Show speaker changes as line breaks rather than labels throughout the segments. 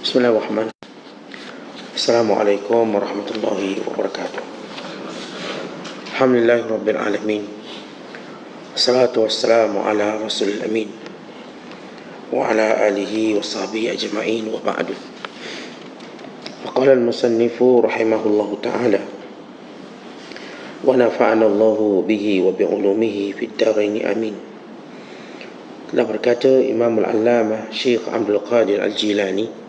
Bismillahirrahmanirrahim. Assalamualaikum warahmatullahi wabarakatuh. Alhamdulillahirabbil alamin. Wassalatu wassalamu ala rasulil amin wa ala alihi wa sahbihi ajma'in wa ba'du. Qala al-musannifu rahimahullahu ta'ala wa nafa'ana Allahu bihi wa bi ulumihi fid dharain amin. Telah berkata Imam al-Allamah Syekh Abdul Qadir Al-Jilani,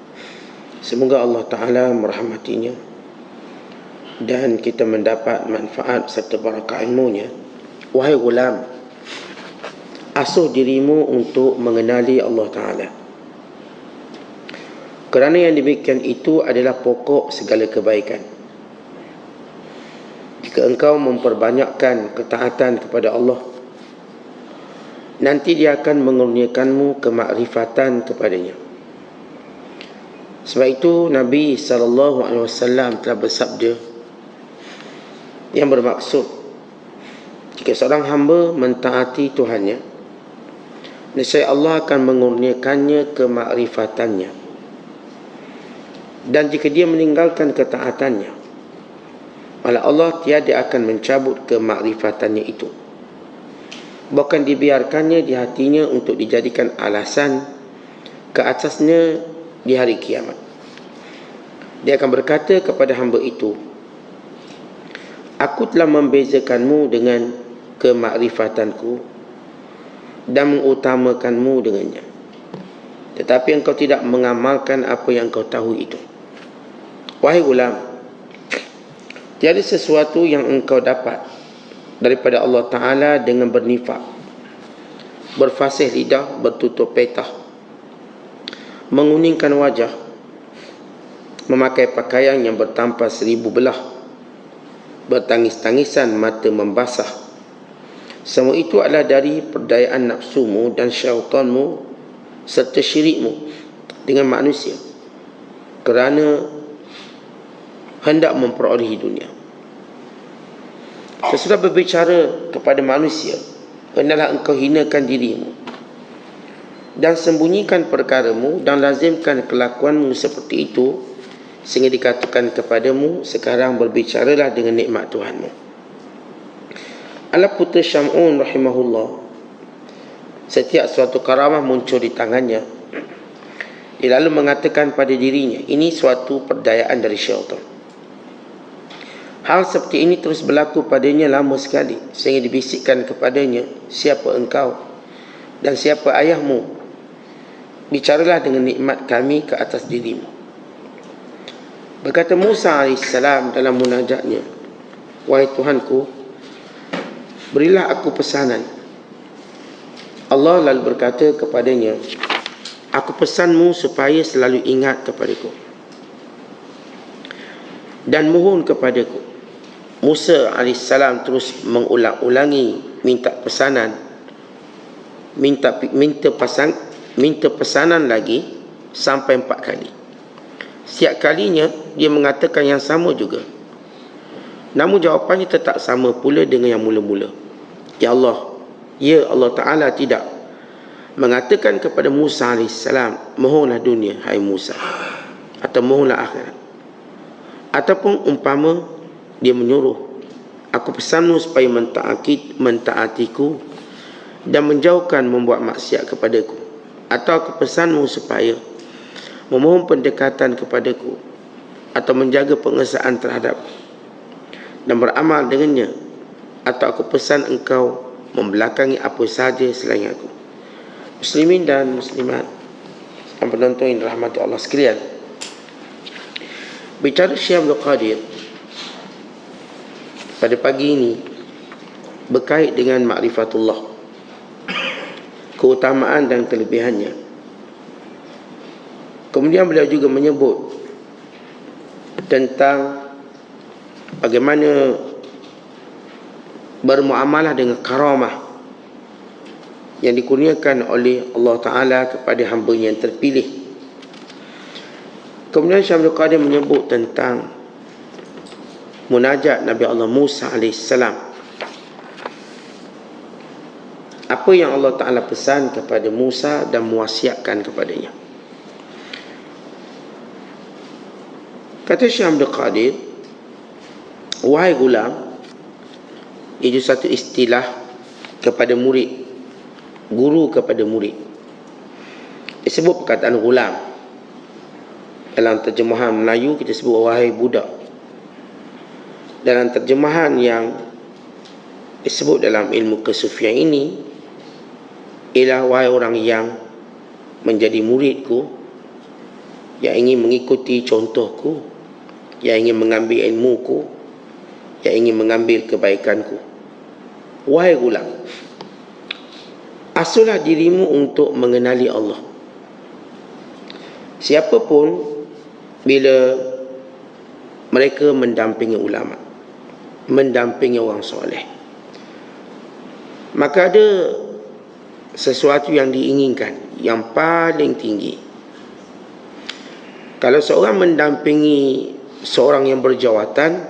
semoga Allah Ta'ala merahmatinya dan kita mendapat manfaat serta barakah ilmunya. Wahai gulam, asuh dirimu untuk mengenali Allah Ta'ala, kerana yang demikian itu adalah pokok segala kebaikan. Jika engkau memperbanyakkan ketaatan kepada Allah, nanti dia akan mengurniakanmu kemakrifatan kepadanya. Sebab itu Nabi SAW telah bersabda yang bermaksud, jika seorang hamba mentaati Tuhannya, nescaya Allah akan mengurniakannya kemakrifatannya. Dan jika dia meninggalkan ketaatannya, malah Allah tiada akan mencabut kemakrifatannya itu, bahkan dibiarkannya di hatinya untuk dijadikan alasan ke atasnya di hari kiamat. Dia akan berkata kepada hamba itu, aku telah membezakanmu dengan kemakrifatanku dan mengutamakanmu dengannya, tetapi engkau tidak mengamalkan apa yang engkau tahu itu. Wahai gulam, tiada sesuatu yang engkau dapat daripada Allah Ta'ala dengan bernifak, berfasih lidah, bertutur petah, menguningkan wajah, memakai pakaian yang bertampas 1000 belah, bertangis-tangisan, mata membasah. Semua itu adalah dari perdayaan nafsumu dan syaitanmu serta syirikmu dengan manusia, kerana hendak memperolehi dunia. Sesudah berbicara kepada manusia, hendaklah engkau hinakan dirimu dan sembunyikan perkaramu dan lazimkan kelakuanmu seperti itu, sehingga dikatakan kepadamu, sekarang berbicaralah dengan nikmat Tuhanmu. Al-Putra Syam'un rahimahullah, setiap suatu karamah muncul di tangannya, dia lalu mengatakan pada dirinya, ini suatu perdayaan dari syaitan. Hal seperti ini terus berlaku padanya lama sekali, sehingga dibisikkan kepadanya, siapa engkau dan siapa ayahmu? Bicaralah dengan nikmat kami ke atas dirimu. Berkata Musa AS dalam munajatnya, wahai Tuhanku, berilah aku pesanan. Allah lalu berkata kepadanya, aku pesanmu supaya selalu ingat kepadaku dan mohon kepadaku. Musa AS terus mengulang-ulangi minta pesanan, minta pesanan lagi sampai 4 kali. Setiap kalinya dia mengatakan yang sama juga, namun jawapannya tetap sama pula dengan yang mula-mula. Ya Allah Ta'ala tidak mengatakan kepada Musa AS, mohonlah dunia hai Musa, atau mohonlah akhirat, ataupun umpama dia menyuruh, aku pesanmu supaya mentaatiku dan menjauhkan membuat maksiat kepadaku, atau aku pesanmu supaya memohon pendekatan kepadaku atau menjaga pengesaan terhadap dan beramal dengannya, atau aku pesan engkau membelakangi apa sahaja selain aku. Muslimin dan muslimat yang penonton yang dirahmati Allah sekalian, bicara Syekh Abdul Qadir pada pagi ini berkait dengan ma'rifatullah, keutamaan dan kelebihannya. Kemudian beliau juga menyebut tentang bagaimana bermuamalah dengan karamah yang dikurniakan oleh Allah Ta'ala kepada hamba-Nya yang terpilih. Kemudian Syekh Abdul Qadir menyebut tentang munajat Nabi Allah Musa AS, apa yang Allah Ta'ala pesan kepada Musa dan mewasiatkan kepadanya. Kata Syekh Abdul Qadir, wahai gulam, itu satu istilah kepada murid, guru kepada murid. Disebut perkataan gulam. Dalam terjemahan Melayu kita sebut wahai budak. Dalam terjemahan yang disebut dalam ilmu kesufian ini ialah wahai orang yang menjadi muridku, yang ingin mengikuti contohku, yang ingin mengambil ilmuku, yang ingin mengambil kebaikanku. Wahai gulam, asuhlah dirimu untuk mengenali Allah. Siapapun bila mereka mendampingi ulama, mendampingi orang soleh, maka ada sesuatu yang diinginkan yang paling tinggi. Kalau seorang mendampingi seorang yang berjawatan,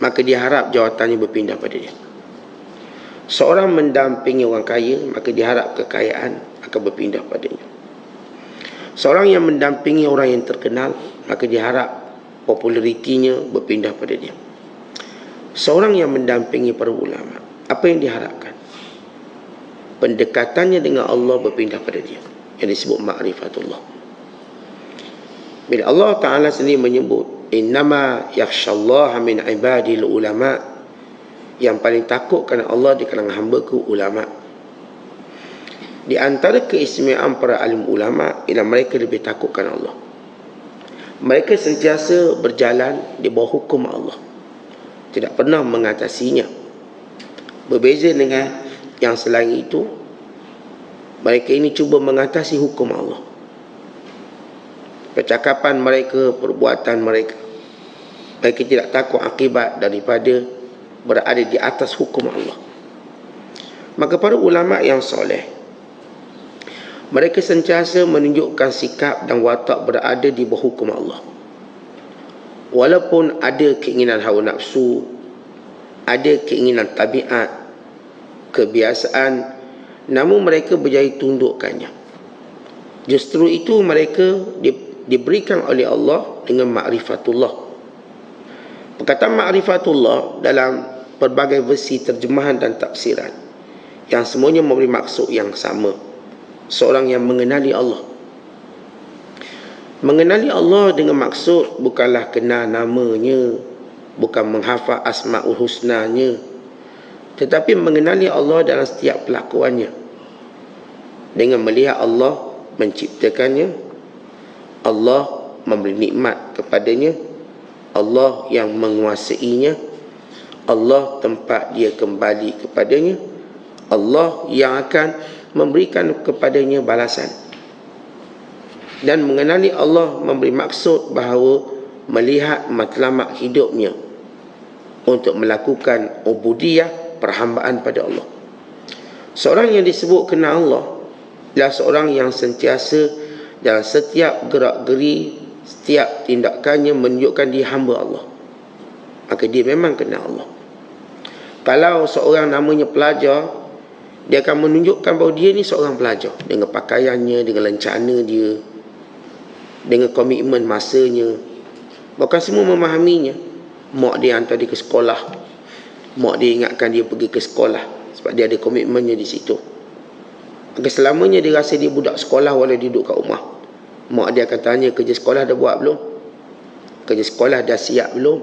maka dia harap jawatannya berpindah pada dia. Seorang mendampingi orang kaya, maka dia harap kekayaan akan berpindah padanya. Seorang yang mendampingi orang yang terkenal, maka dia harap popularitinya berpindah pada dia. Seorang yang mendampingi para ulama, apa yang diharapkan? Pendekatannya dengan Allah berpindah pada dia, yang disebut ma'rifatullah. Bila Allah Ta'ala sendiri menyebut innama yakhshallaha min ibadil ulama, yang paling takut kerana Allah di kalangan hamba-Ku ulama. Di antara keistimewaan para alim ulama ialah mereka lebih takut kerana Allah. Mereka sentiasa berjalan di bawah hukum Allah, tidak pernah mengatasinya. Berbeza dengan yang selain itu, mereka ini cuba mengatasi hukum Allah. Percakapan mereka, perbuatan mereka, mereka tidak takut akibat daripada berada di atas hukum Allah. Maka para ulama yang soleh, mereka sentiasa menunjukkan sikap dan watak berada di bawah hukum Allah. Walaupun ada keinginan hawa nafsu, ada keinginan tabiat, kebiasaan, namun mereka berjaya tundukkannya. Justru itu mereka diberikan oleh Allah dengan ma'rifatullah. Perkataan ma'rifatullah dalam pelbagai versi terjemahan dan tafsiran, yang semuanya memberi maksud yang sama. Seorang yang mengenali Allah. Mengenali Allah dengan maksud bukanlah kenal namanya, bukan menghafal asma'ul husnanya, tetapi mengenali Allah dalam setiap pelakuannya, dengan melihat Allah menciptakannya, Allah memberi nikmat kepadanya, Allah yang menguasainya, Allah tempat dia kembali kepadanya, Allah yang akan memberikan kepadanya balasan. Dan mengenali Allah memberi maksud bahawa melihat matlamat hidupnya untuk melakukan ubudiyah, perhambaan pada Allah. Seorang yang disebut kenal Allah adalah seorang yang sentiasa dalam setiap gerak-geri, setiap tindakannya menunjukkan dia hamba Allah. Maka dia memang kenal Allah. Kalau seorang namanya pelajar, dia akan menunjukkan bahawa dia ni seorang pelajar, dengan pakaiannya, dengan lencana dia, dengan komitmen masanya. Bahkan semua memahaminya. Mak dia hantar dia ke sekolah, mak dia ingatkan dia pergi ke sekolah sebab dia ada komitmennya di situ. Maka selamanya dia rasa dia budak sekolah walau dia duduk kat rumah. Mak dia akan tanya, kerja sekolah dah buat belum? Kerja sekolah dah siap belum?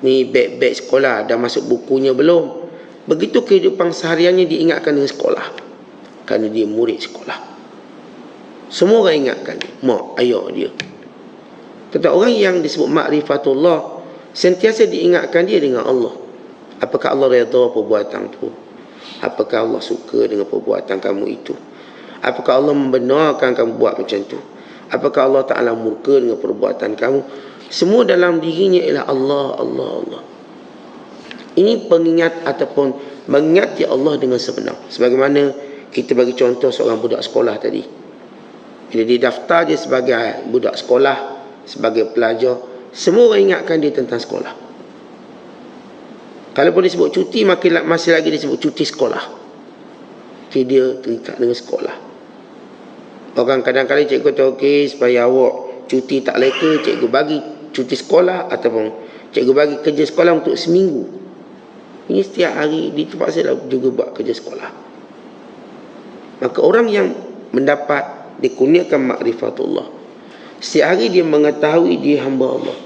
Ni beg-beg sekolah dah masuk bukunya belum? Begitu kehidupan sehariannya diingatkan dengan sekolah, kerana dia murid sekolah. Semua orang ingatkan dia, mak, ayah dia. Tetapi orang yang disebut ma'rifatullah sentiasa diingatkan dia dengan Allah. Apakah Allah redha perbuatan tu? Apakah Allah suka dengan perbuatan kamu itu? Apakah Allah membenarkan kamu buat macam tu? Apakah Allah Ta'ala murka dengan perbuatan kamu? Semua dalam dirinya ialah Allah, Allah, Allah. Ini pengingat ataupun mengingati Allah dengan sebenar. Sebagaimana kita bagi contoh seorang budak sekolah tadi. Bila dia daftar dia sebagai budak sekolah, sebagai pelajar, semua orang ingatkan dia tentang sekolah. Kalau boleh sebut cuti, masih lagi disebut cuti sekolah. Okay, dia terikat dengan sekolah. Orang kadang-kadang cikgu kata, okey, supaya awak cuti tak leka, cikgu bagi cuti sekolah ataupun cikgu bagi kerja sekolah untuk seminggu. Ini setiap hari di tempat saya juga buat kerja sekolah. Maka orang yang mendapat dikurniakan makrifatullah, setiap hari dia mengetahui dia hamba Allah,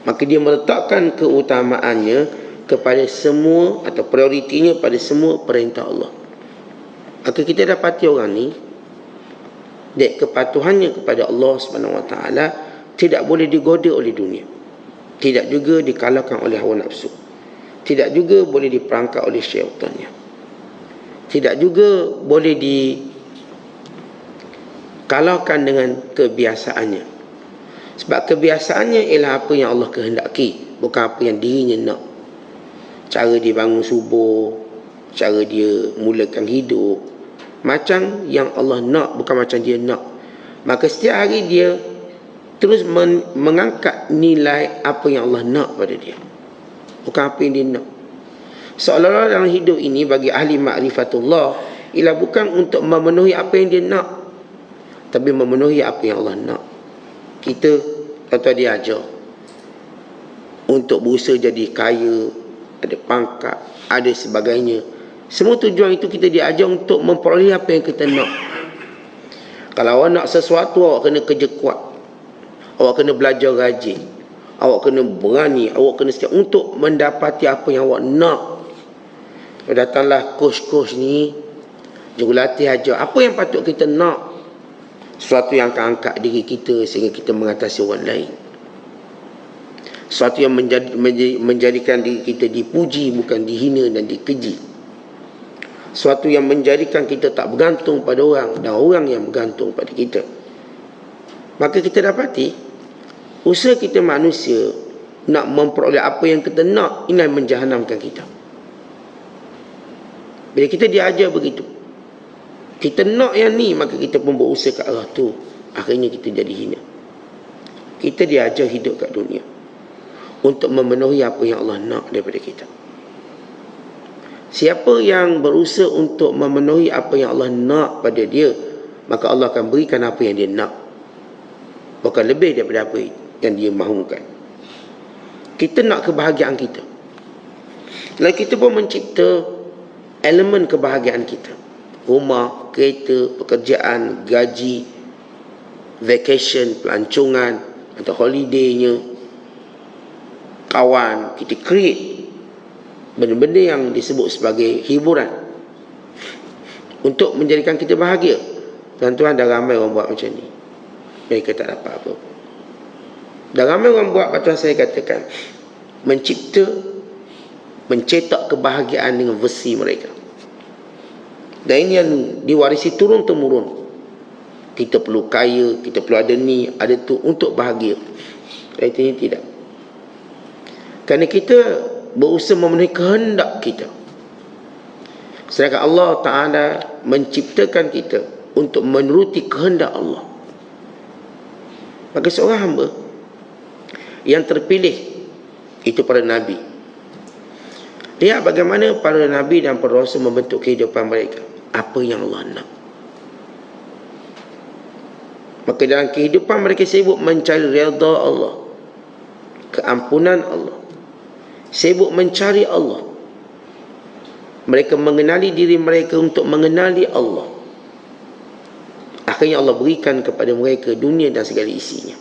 maka dia meletakkan keutamaannya kepada semua atau prioritinya pada semua perintah Allah. Maka kita dapati orang ni dek kepatuhannya kepada Allah SWT tidak boleh digoda oleh dunia, tidak juga dikalahkan oleh hawa nafsu, tidak juga boleh diperangkap oleh syaitannya, tidak juga boleh dikalahkan dengan kebiasaannya. Sebab kebiasaannya ialah apa yang Allah kehendaki, bukan apa yang dirinya nak. Cara dia bangun subuh, cara dia mulakan hidup, macam yang Allah nak, bukan macam dia nak. Maka setiap hari dia terus mengangkat nilai apa yang Allah nak pada dia, bukan apa yang dia nak. Seolah-olah dalam hidup ini bagi ahli ma'rifatullah ialah bukan untuk memenuhi apa yang dia nak, tapi memenuhi apa yang Allah nak. Kita atau dia ajar untuk berusaha jadi kaya, ada pangkat, ada sebagainya. Semua tujuan itu kita diajar untuk memperoleh apa yang kita nak. Kalau awak nak sesuatu, awak kena kerja kuat, awak kena belajar rajin, awak kena berani, awak kena siap untuk mendapati apa yang awak nak. Datanglah coach-coach ni, jurulatih ajar apa yang patut kita nak, sesuatu yang akan angkat diri kita sehingga kita mengatasi orang lain, sesuatu yang menjadikan diri kita dipuji, bukan dihina dan dikeji, sesuatu yang menjadikan kita tak bergantung pada orang dan orang yang bergantung pada kita. Maka kita dapati usaha kita manusia nak memperoleh apa yang kita nak, ini yang menjahanamkan kita. Bila kita diajar begitu, kita nak yang ni, maka kita pun berusaha ke arah tu, akhirnya kita jadi hina. Kita diajar hidup kat dunia untuk memenuhi apa yang Allah nak daripada kita. Siapa yang berusaha untuk memenuhi apa yang Allah nak pada dia, maka Allah akan berikan apa yang dia nak, bukan lebih daripada apa yang dia mahukan. Kita nak kebahagiaan kita, lalu kita pun mencipta elemen kebahagiaan kita. Rumah, kereta, pekerjaan, gaji, vacation, pelancongan atau holidaynya, kawan. Kita create benda-benda yang disebut sebagai hiburan untuk menjadikan kita bahagia. Tuan-tuan, dah ramai orang buat macam ni, mereka tak dapat apa. Dah ramai orang buat, patut saya katakan, mencetak kebahagiaan dengan versi mereka. Dan ini yang diwarisi turun-temurun. Kita perlu kaya, kita perlu ada ni, ada tu untuk bahagia. Artinya tidak. Kerana kita berusaha memenuhi kehendak kita, sedangkan Allah Ta'ala menciptakan kita untuk menuruti kehendak Allah. Maka seorang hamba yang terpilih, itu para Nabi, lihat bagaimana para Nabi dan para Rasul membentuk kehidupan mereka, apa yang Allah nak. Maka dalam kehidupan mereka sibuk mencari redha Allah, keampunan Allah, sibuk mencari Allah. Mereka mengenali diri mereka untuk mengenali Allah. Akhirnya Allah berikan kepada mereka dunia dan segala isinya.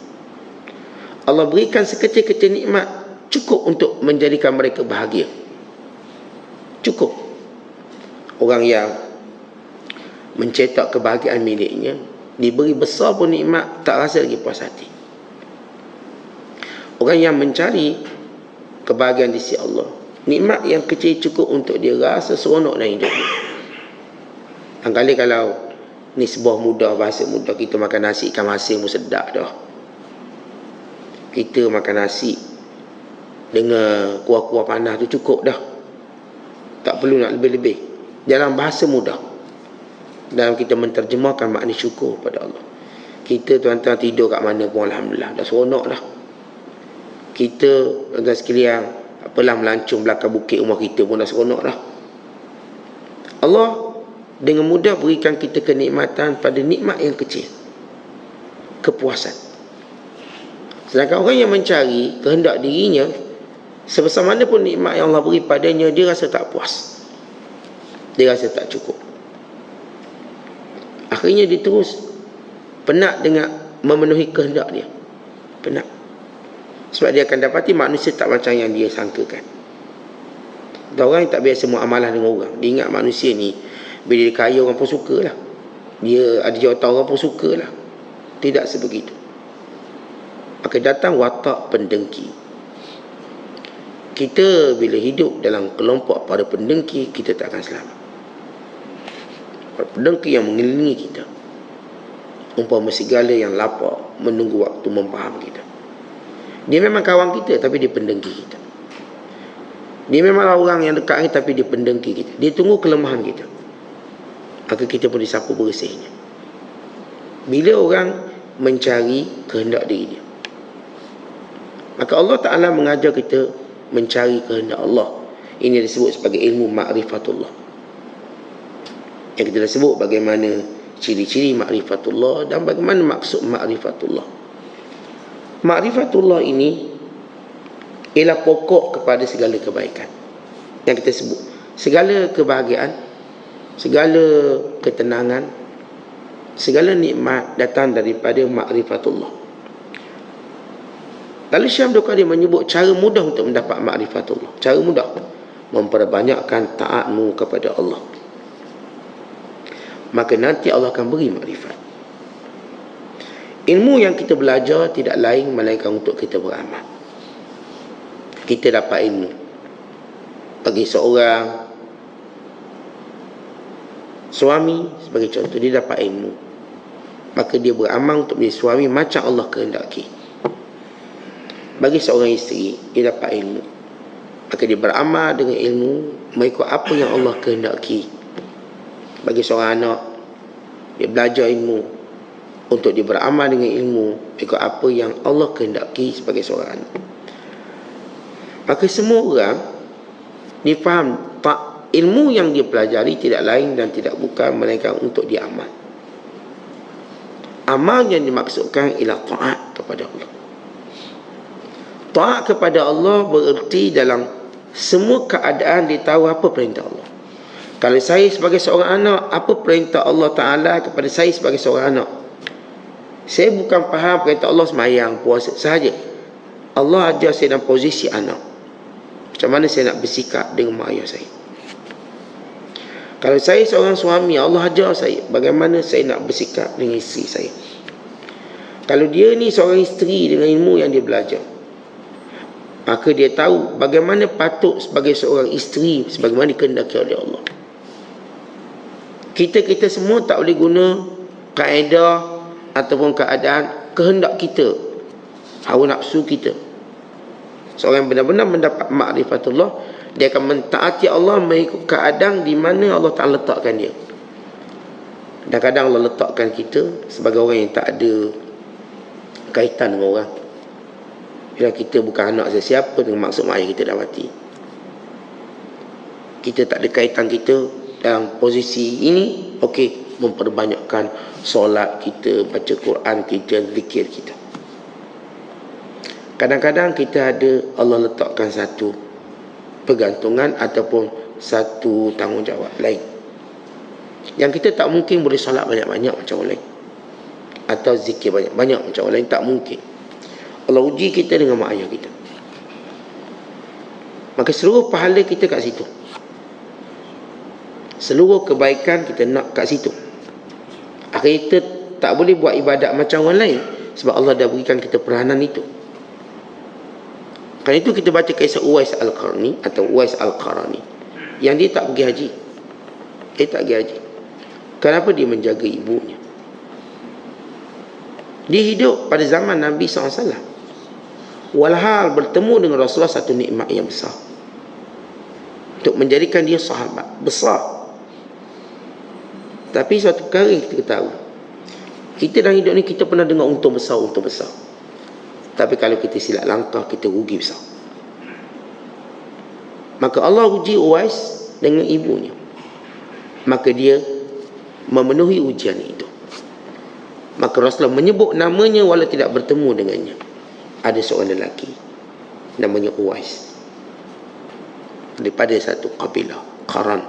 Allah berikan sekecil-kecil nikmat, cukup untuk menjadikan mereka bahagia. Cukup. Orang yang mencetak kebahagiaan miliknya, diberi besar pun nikmat, tak rasa lagi puas hati. Orang yang mencari kebahagiaan di sisi Allah, nikmat yang kecil cukup untuk dia rasa seronok dalam hidupnya. Angkali kalau ni sebuah mudah, bahasa mudah, kita makan nasi ikan masin pun sedap dah. Kita makan nasi dengan kuah-kuah panas tu cukup dah, tak perlu nak lebih-lebih. Dalam bahasa mudah, dalam kita menterjemahkan makna syukur pada Allah. Kita tuan-tuan tidur kat mana pun alhamdulillah, dah seronok dah. Kita tuan-tuan sekalian, apalah melancong belakang bukit rumah kita pun dah seronok dah. Allah dengan mudah berikan kita kenikmatan pada nikmat yang kecil, kepuasan. Sedangkan orang yang mencari kehendak dirinya, sebesar mana pun nikmat yang Allah beri padanya, dia rasa tak puas, dia rasa tak cukup. Akhirnya dia terus penat dengan memenuhi kehendak dia. Penat. Sebab dia akan dapati manusia tak macam yang dia sangkakan. Dan orang yang tak biasa muamalah dengan orang, dia ingat manusia ni bila dia kaya orang pun suka lah, dia ada jawatan orang pun suka lah. Tidak sebegitu. Maka datang watak pendengki. Kita bila hidup dalam kelompok para pendengki, kita tak akan selamat. Para pendengki yang mengelilingi kita, umpama serigala yang lapar menunggu waktu mempaham kita. Dia memang kawan kita, tapi dia pendengki kita. Dia memanglah orang yang dekat kita, tapi dia pendengki kita. Dia tunggu kelemahan kita, maka kita pun disapu bersihnya. Bila orang mencari kehendak diri dia, maka Allah Ta'ala mengajar kita mencari kehendak Allah. Ini disebut sebagai ilmu ma'rifatullah. Yang kita dah sebut bagaimana ciri-ciri ma'rifatullah dan bagaimana maksud ma'rifatullah. Ma'rifatullah ini ialah pokok kepada segala kebaikan. Yang kita sebut, segala kebahagiaan, segala ketenangan, segala nikmat datang daripada ma'rifatullah. Lalu Syekh Abdul Qadir menyebut cara mudah untuk mendapat ma'rifatullah. Cara mudah, memperbanyakkan taatmu kepada Allah. Maka nanti Allah akan beri makrifat. Ilmu yang kita belajar tidak lain melainkan untuk kita beramal. Kita dapat ilmu. Bagi seorang suami sebagai contoh, dia dapat ilmu, maka dia beramal untuk menjadi suami macam Allah kehendaki. Bagi seorang isteri, dia dapat ilmu, maka dia beramal dengan ilmu mengikut apa yang Allah kehendaki. Bagi seorang anak, dia belajar ilmu untuk dia beramal dengan ilmu ikut apa yang Allah kehendaki sebagai seorang anak. Maka semua orang dia faham tak, ilmu yang dia pelajari tidak lain dan tidak bukan melainkan untuk dia amal. Amal yang dimaksudkan ialah taat kepada Allah. Taat kepada Allah bererti dalam semua keadaan dia tahu apa perintah Allah. Kalau saya sebagai seorang anak, apa perintah Allah Ta'ala kepada saya sebagai seorang anak? Saya bukan faham perintah Allah sembahyang, puasa sahaja. Allah ajar saya dalam posisi anak, macam mana saya nak bersikap dengan mak ayah saya. Kalau saya seorang suami, Allah ajar saya bagaimana saya nak bersikap dengan isteri saya. Kalau dia ni seorang isteri dengan ilmu yang dia belajar, maka dia tahu bagaimana patut sebagai seorang isteri sebagaimana dikehendaki oleh Allah. Kita semua tak boleh guna kaedah ataupun keadaan kehendak kita, hawa nafsu kita. Seorang yang benar-benar mendapat ma'rifatullah, dia akan mentaati Allah mengikut keadaan di mana Allah Ta'ala letakkan dia. Dan kadang Allah letakkan kita sebagai orang yang tak ada kaitan dengan orang. Bila kita bukan anak sesiapa dengan maksud mak ayah kita dah mati, kita tak ada kaitan kita dalam posisi ini, okey, memperbanyakkan solat kita, baca Quran kita, zikir kita. Kadang-kadang kita ada, Allah letakkan satu pergantungan ataupun satu tanggungjawab lain yang kita tak mungkin boleh solat banyak-banyak macam orang lain, atau zikir banyak-banyak macam orang lain. Tak mungkin. Allah uji kita dengan mak ayah kita, maka seluruh pahala kita kat situ, seluruh kebaikan kita nak kat situ. Akhirnya kita tak boleh buat ibadat macam orang lain, sebab Allah dah berikan kita peranan itu. Kerana itu kita baca kisah Uwais Al-Qarni atau Uwais Al-Qarani, yang dia tak pergi haji. Dia tak pergi haji. Kenapa? Dia menjaga ibunya. Dia hidup pada zaman Nabi SAW, walhal bertemu dengan Rasulullah satu nikmat yang besar untuk menjadikan dia sahabat besar. Tapi suatu perkara yang kita tahu, kita dalam hidup ni kita pernah dengar untung besar. Tapi kalau kita silap langkah, kita rugi besar. Maka Allah uji Uwais dengan ibunya, maka dia memenuhi ujian itu. Maka Rasulullah menyebut namanya walau tidak bertemu dengannya. ada seorang lelaki namanya Uwais daripada satu kabilah Qaran,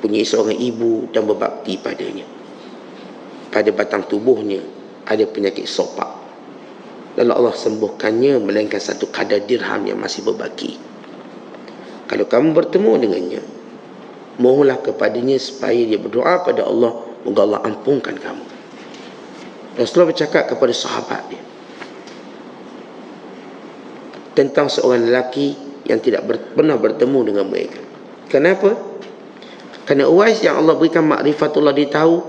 punya seorang ibu dan berbakti padanya. Pada batang tubuhnya ada penyakit sopak, lalu Allah sembuhkannya melainkan satu kadar dirham yang masih berbaki. Kalau kamu bertemu dengannya, mohonlah kepadanya supaya dia berdoa pada Allah, moga Allah ampunkan kamu. Rasulullah bercakap kepada sahabat dia tentang seorang lelaki yang tidak pernah bertemu dengan mereka. Kenapa? Kerana Uwais yang Allah berikan makrifatullah, dia tahu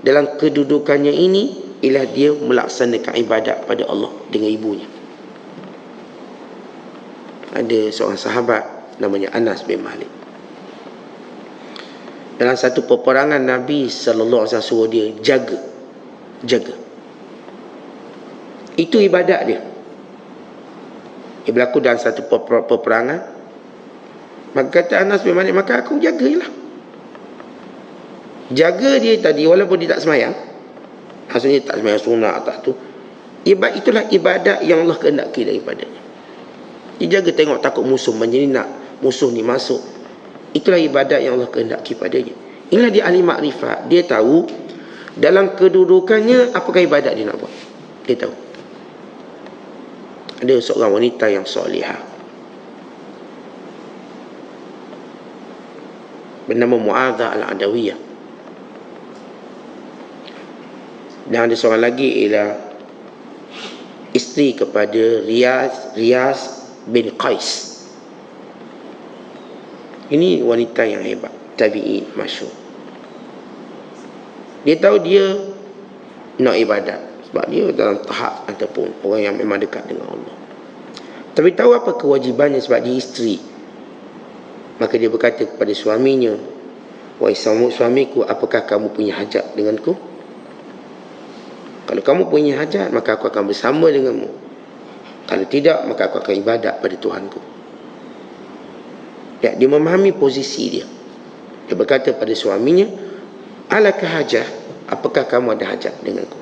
dalam kedudukannya ini ialah dia melaksanakan ibadat pada Allah dengan ibunya. Ada seorang sahabat namanya Anas bin Malik. Dalam satu peperangan Nabi sallallahu alaihi wasallam suruh dia jaga. Itu ibadat dia. Dia berlaku dalam satu peperangan. Maka kata Anas bin Malik, maka aku jagalah. Jaga dia tadi walaupun dia tak semayang. Maksudnya tak semayang sunat tak tu. Itulah ibadat yang Allah kehendaki daripadanya. Dia jaga tengok takut musuh menyelinap, musuh ni masuk. Itulah ibadat yang Allah kehendaki padanya. Inilah dia ahli makrifat. Dia tahu dalam kedudukannya apakah ibadat dia nak buat. Dia tahu. Ada seorang wanita yang solihah bernama Mu'adzah al-Adawiyah. Dan ada seorang lagi ialah isteri kepada Riyaz bin Qais. Ini wanita yang hebat, tabi'in masyhur. Dia tahu dia nak ibadat sebab dia dalam tahap ataupun orang yang memang dekat dengan Allah. Tapi tahu apa kewajibannya sebab dia isteri. Maka dia berkata kepada suaminya, "Wahai suamiku, apakah kamu punya hajat denganku? Kalau kamu punya hajat, maka aku akan bersama denganmu. Kalau tidak, maka aku akan ibadat pada Tuhanku." Ya, dia memahami posisi dia. Dia berkata pada suaminya, "Alakah hajat? Apakah kamu ada hajat denganku?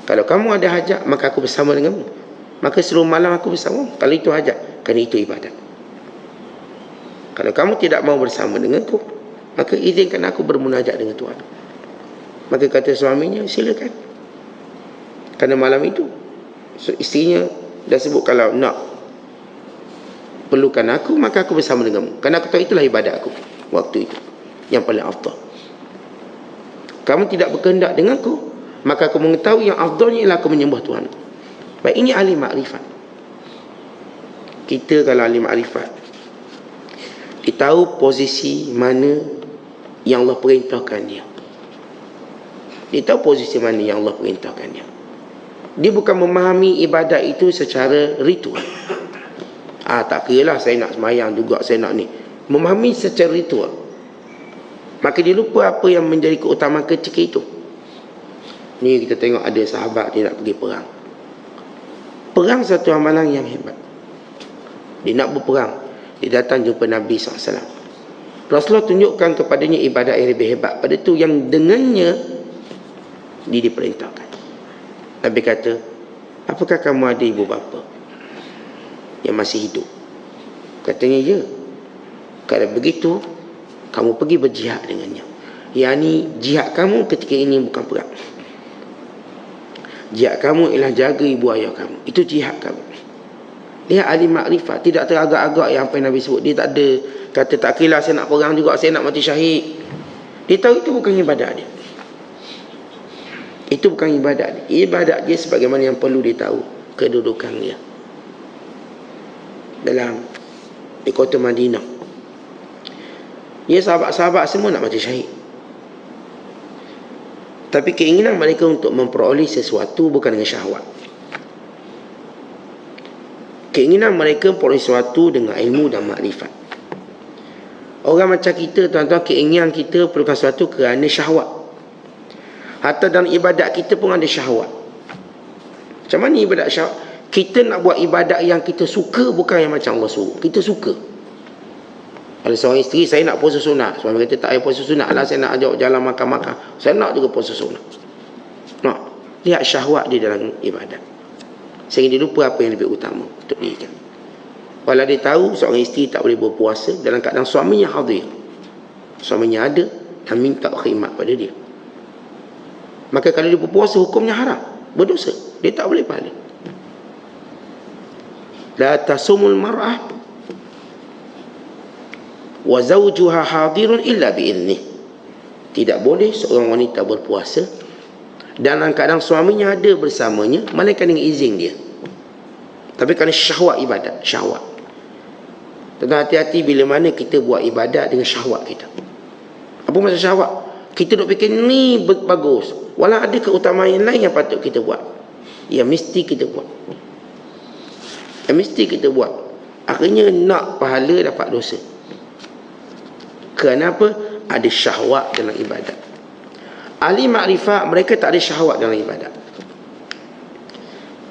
Kalau kamu ada hajat, maka aku bersama denganmu. Maka seluruh malam aku bersamamu. Kalau itu hajat, kerana itu ibadat. Kalau kamu tidak mau bersama denganku, maka izinkan aku bermunajat dengan Tuhan." Maka kata suaminya, "Silakan." Kerana malam itu isterinya dah sebut, kalau nak perlukan aku, maka aku bersama denganmu. Kerana aku tahu itulah ibadat aku waktu itu yang paling afdal. Kamu tidak berkehendak denganku, maka aku mengetahui yang afdalnya ialah aku menyembah Tuhan. Baik, ini ahli makrifat. Kita kalau ahli makrifat, dia tahu posisi mana yang Allah perintahkan dia. Dia tahu posisi mana yang Allah perintahkan dia. Dia bukan memahami ibadat itu secara ritual. Tak kira lah saya nak semayang juga, saya nak ni. Memahami secara ritual. Maka dia lupa apa yang menjadi keutamaan ketika itu. Ni kita tengok ada sahabat dia nak pergi perang. Perang satu amalan yang hebat. Dia nak berperang, dia datang jumpa Nabi SAW. Rasulullah tunjukkan kepadanya ibadat yang lebih hebat pada itu, yang dengannya dia diperintahkan. Nabi kata, "Apakah kamu ada ibu bapa yang masih hidup?" Katanya, "Ya." "Kalau begitu, kamu pergi berjihad dengannya." Yani jihad kamu ketika ini bukan perang. Jihad kamu ialah jaga ibu ayah kamu. Itu jihad kamu. Dia ahli makrifat, tidak teragak-agak yang apa yang Nabi sebut. Dia tak ada kata tak kira saya nak perang juga, saya nak mati syahid. Dia tahu itu bukan ibadat dia. Itu bukan ibadat dia. Ibadat dia sebagaimana yang perlu dia tahu kedudukan dia dalam di kota Madinah. Ya, sahabat-sahabat semua nak mati syahid. Tapi keinginan mereka untuk memperoleh sesuatu bukan dengan syahwat. Keinginan mereka memperoleh sesuatu dengan ilmu dan makrifat. Orang macam kita, tuan-tuan, keinginan kita perlukan sesuatu kerana syahwat. Hatta dalam ibadat kita pun ada syahwat. Macam mana ibadat syahwat? Kita nak buat ibadat yang kita suka, bukan yang macam Allah suruh. Kita suka. Kalau seorang isteri, saya nak puasa sunat. Suami kata tak payah puasa sunat. Alah, saya nak ajak jalan makan-makan. Saya nak juga puasa sunat. Nak. Lihat syahwat dia dalam ibadat. sehingga dia lupa apa yang lebih utama untuk dirinya. Walau dia tahu seorang isteri tak boleh berpuasa dalam keadaan suaminya hadir, suaminya ada dan minta khidmat pada dia, maka kalau dia berpuasa hukumnya haram, berdosa, dia tak boleh pahala. La tasumul mar'ah wa zawjuha hadirun illa bi'idnih. Tidak boleh seorang wanita berpuasa dalam keadaan suaminya ada bersamanya, melainkan dengan izin dia. Tapi kerana syahwat ibadat, syahwat. Tentang hati-hati bila mana kita buat ibadat dengan syahwat kita. Apa maksud syahwat? Kita duk fikir ni bagus, walau ada keutamaan yang lain yang patut kita buat, yang mesti kita buat, yang mesti kita buat. Akhirnya nak pahala dapat dosa. Kenapa? Ada syahwat dalam ibadat. Ahli makrifat mereka tak ada syahwat dalam ibadat.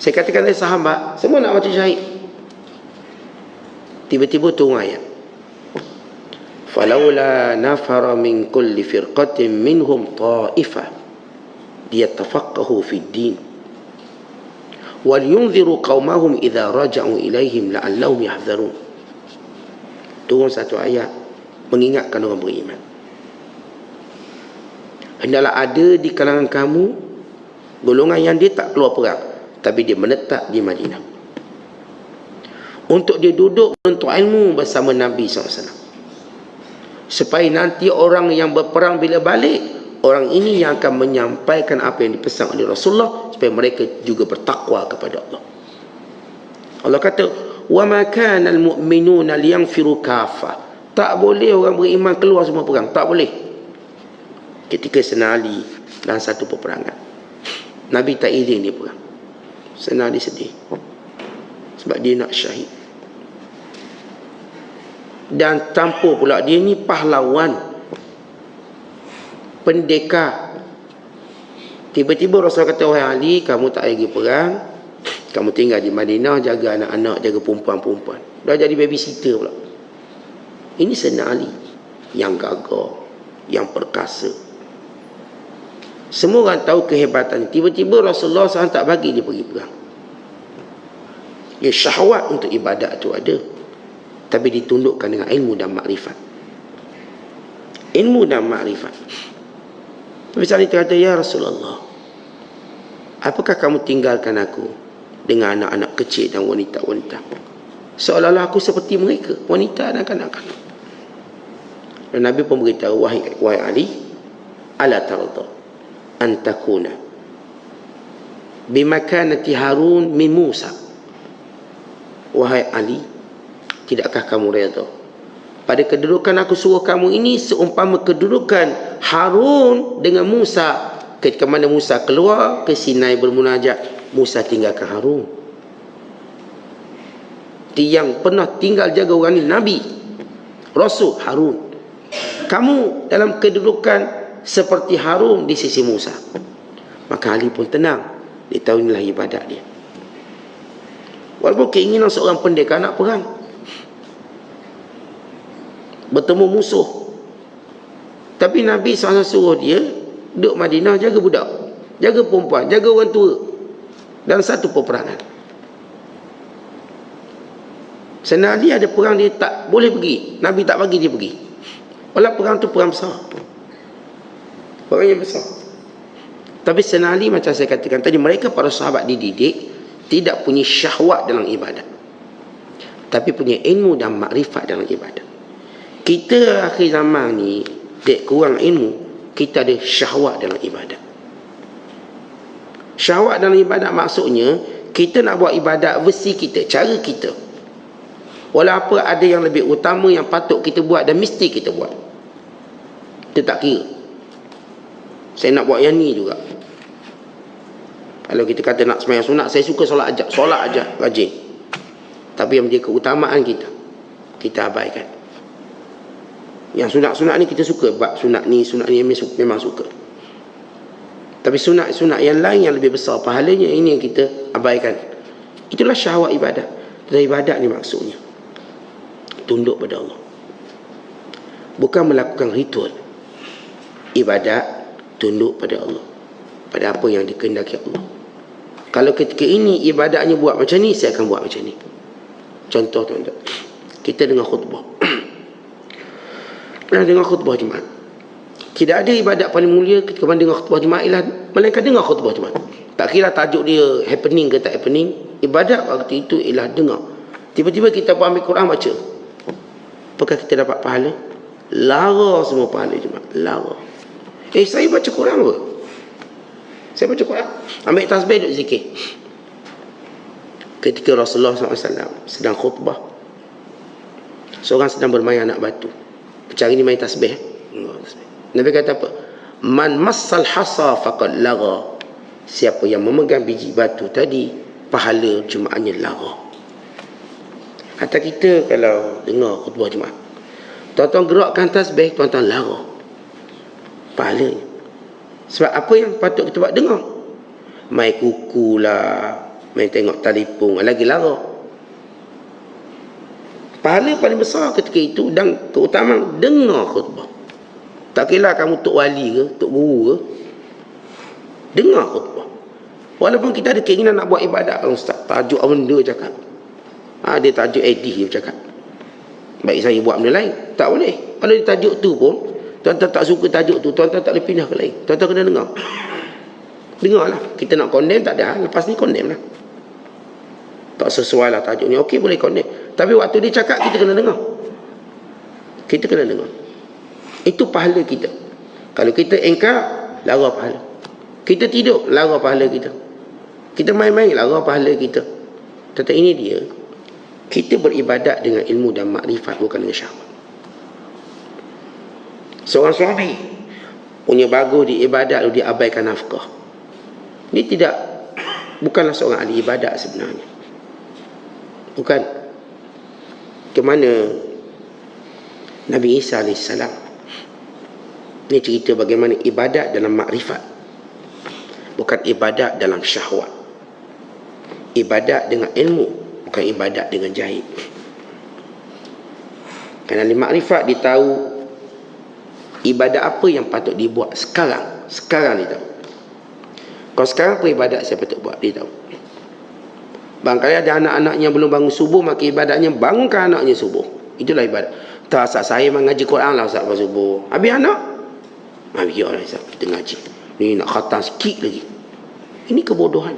Saya katakan dari sahabat, semua nak mati syahid. Tiba-tiba turun ayat. Falaula nafara min kulli firqatin minhum ta'ifah liyatafaqahu fid din wal yunziru qaumahum idza raja'u ilaihim la'allahum yahdharun. Turun satu ayat mengingatkan orang beriman. Hendaklah ada di kalangan kamu golongan yang dia tak keluar perang, tapi dia menetap di Madinah untuk dia duduk menuntut ilmu bersama Nabi SAW, supaya nanti orang yang berperang bila balik, orang ini yang akan menyampaikan apa yang dipesan oleh Rasulullah, supaya mereka juga bertakwa kepada Allah. Allah kata, wa ma kana al-mu'minuna liyanfiru kaffah. Tak boleh orang beriman keluar semua perang, tak boleh. Ketika Sayyidina Ali dalam satu peperangan, Nabi tak izin dia perang. Sayyidina Ali sedih sebab dia nak syahid. Dan tanpa pula dia ni pahlawan, pendekar. Tiba-tiba Rasul kata, wahai Ali, kamu tak pergi perang, kamu tinggal di Madinah, jaga anak-anak, jaga perempuan-perempuan. Dah jadi babysitter pula. Ini Sayyidina Ali yang gagah, yang perkasa. Semua orang tahu kehebatan. Tiba-tiba Rasulullah SAW tak bagi dia pergi perang. Ya, syahwat untuk ibadat tu ada, tapi ditundukkan dengan ilmu dan makrifat. Ilmu dan makrifat. Misalnya dia kata, ya Rasulullah, apakah kamu tinggalkan aku dengan anak-anak kecil dan wanita-wanita? Seolah-olah aku seperti mereka, wanita dan kanak-kanak. Dan Nabi pun beritahu, wahai Ali, ala tarda an takuna bimakanati Harun min Musa. Wahai Ali, tidakkah kamu redha pada kedudukan aku suruh kamu ini seumpama kedudukan Harun dengan Musa, ketika mana Musa keluar ke Sinai bermunajat, Musa tinggalkan Harun. Yang pernah tinggal jaga orang ni Nabi, Rasul Harun. Kamu dalam kedudukan seperti Harun di sisi Musa. Maka Ali pun tenang, dia tahu inilah ibadat dia. Walaupun keinginan seorang pendekar nak perang, bertemu musuh, tapi Nabi SAW suruh dia duduk Madinah, jaga budak, jaga perempuan, jaga orang tua dalam satu peperangan. Sayyidina Ali ada perang dia tak boleh pergi, Nabi tak bagi dia pergi. Walau perang tu perang besar, perang yang besar. Tapi Sayyidina Ali, macam saya katakan tadi, mereka para sahabat dididik tidak punya syahwat dalam ibadat, tapi punya ilmu dan makrifat dalam ibadat. Kita akhir zaman ni dek kurang ilmu, kita ada syahwat dalam ibadat. Syahwat dalam ibadat maksudnya kita nak buat ibadat versi kita, cara kita. Walaupun ada yang lebih utama yang patut kita buat dan mesti kita buat, kita tak kira. Saya nak buat yang ni juga. Kalau kita kata nak sembahyang sunat, saya suka solat aja rajin. Tapi yang menjadi keutamaan kita, kita abaikan. Yang sunat-sunat ni kita suka, bab sunat ni memang suka. Tapi sunat-sunat yang lain yang lebih besar pahalanya, ini yang kita abaikan. Itulah syahwat ibadat. Dan ibadat ni maksudnya tunduk pada Allah, bukan melakukan ritual. Ibadat tunduk pada Allah, pada apa yang dikehendaki Allah. Kalau ketika ini ibadatnya buat macam ni, saya akan buat macam ni. Contoh tuan-tuan, kita dengar khutbah. Pernah dengar khutbah Jumaat? Tidak ada ibadat paling mulia ketika dengar khutbah Jumaat ialah melainkan dengar khutbah Jumaat. Tak kira tajuk dia happening ke tak happening, ibadat waktu itu ialah dengar. Tiba-tiba kita pun ambil Quran baca. Apakah kita dapat pahala? Lara semua pahala Jumaat. Lara. Saya baca Quran apa? Saya baca Quran. Ambil tasbih duduk zikir. Ketika Rasulullah SAW sedang khutbah, seorang sedang bermain anak batu. Macam ni main tasbih. Nabi kata apa? Man massal hasa faqad lara. Siapa yang memegang biji batu tadi, pahala Jumaatnya lara. Hatta kita kalau dengar khutbah Jumaat, tuan-tuan gerakkan tasbih, tuan-tuan lara pahalanya. Sebab apa yang patut kita buat? Dengar. Main kuku lah, main tengok telefon, lagi lara. Pahala paling besar ketika itu dan keutamaan dengar khutbah. Tak kira kamu tok wali ke, tok guru ke, dengar khutbah. Walaupun kita ada keinginan nak buat ibadat, ustaz, tajuk apa benda cakap. Dia tajuk edih dia cakap. Baik saya buat benda lain. Tak boleh. Kalau dia tajuk tu pun, tuan-tuan tak suka tajuk tu, tuan-tuan tak boleh pindah ke lain. Tuan-tuan kena dengar. Dengarlah. Kita nak condemn tak ada. Lepas ni condemn lah. Tak sesuai lah tajuk ni. Okey, boleh condemn. Tapi waktu dia cakap, kita kena dengar. Kita kena dengar. Itu pahala kita. Kalau kita engkar, lara pahala. Kita tidur, lara pahala kita. Kita main-main, lara pahala kita. Tetapi ini dia. Kita beribadat dengan ilmu dan makrifat, bukan dengan syahwat. Seorang suami punya bagus di ibadat, dia abaikan nafkah. Ini bukanlah seorang ahli ibadat sebenarnya. Bukan. Kemana Nabi Isa AS. Ini cerita bagaimana ibadat dalam makrifat, bukan ibadat dalam syahwat. Ibadat dengan ilmu, bukan ibadat dengan jahit. Kerana ahli makrifat dia tahu ibadat apa yang patut dibuat sekarang. Sekarang dia tahu. Kalau sekarang apa ibadat saya patut buat, dia tahu. Barangkali ada anak-anaknya belum bangun subuh, maka ibadatnya bangunkan anaknya subuh. Itulah ibadat. Tak, Ustaz, saya mengaji Quran lah Ustaz pas subuh. Habis anak? Biarlah Ustaz, kita ngaji. Ni nak khatam sikit lagi. Ini kebodohan.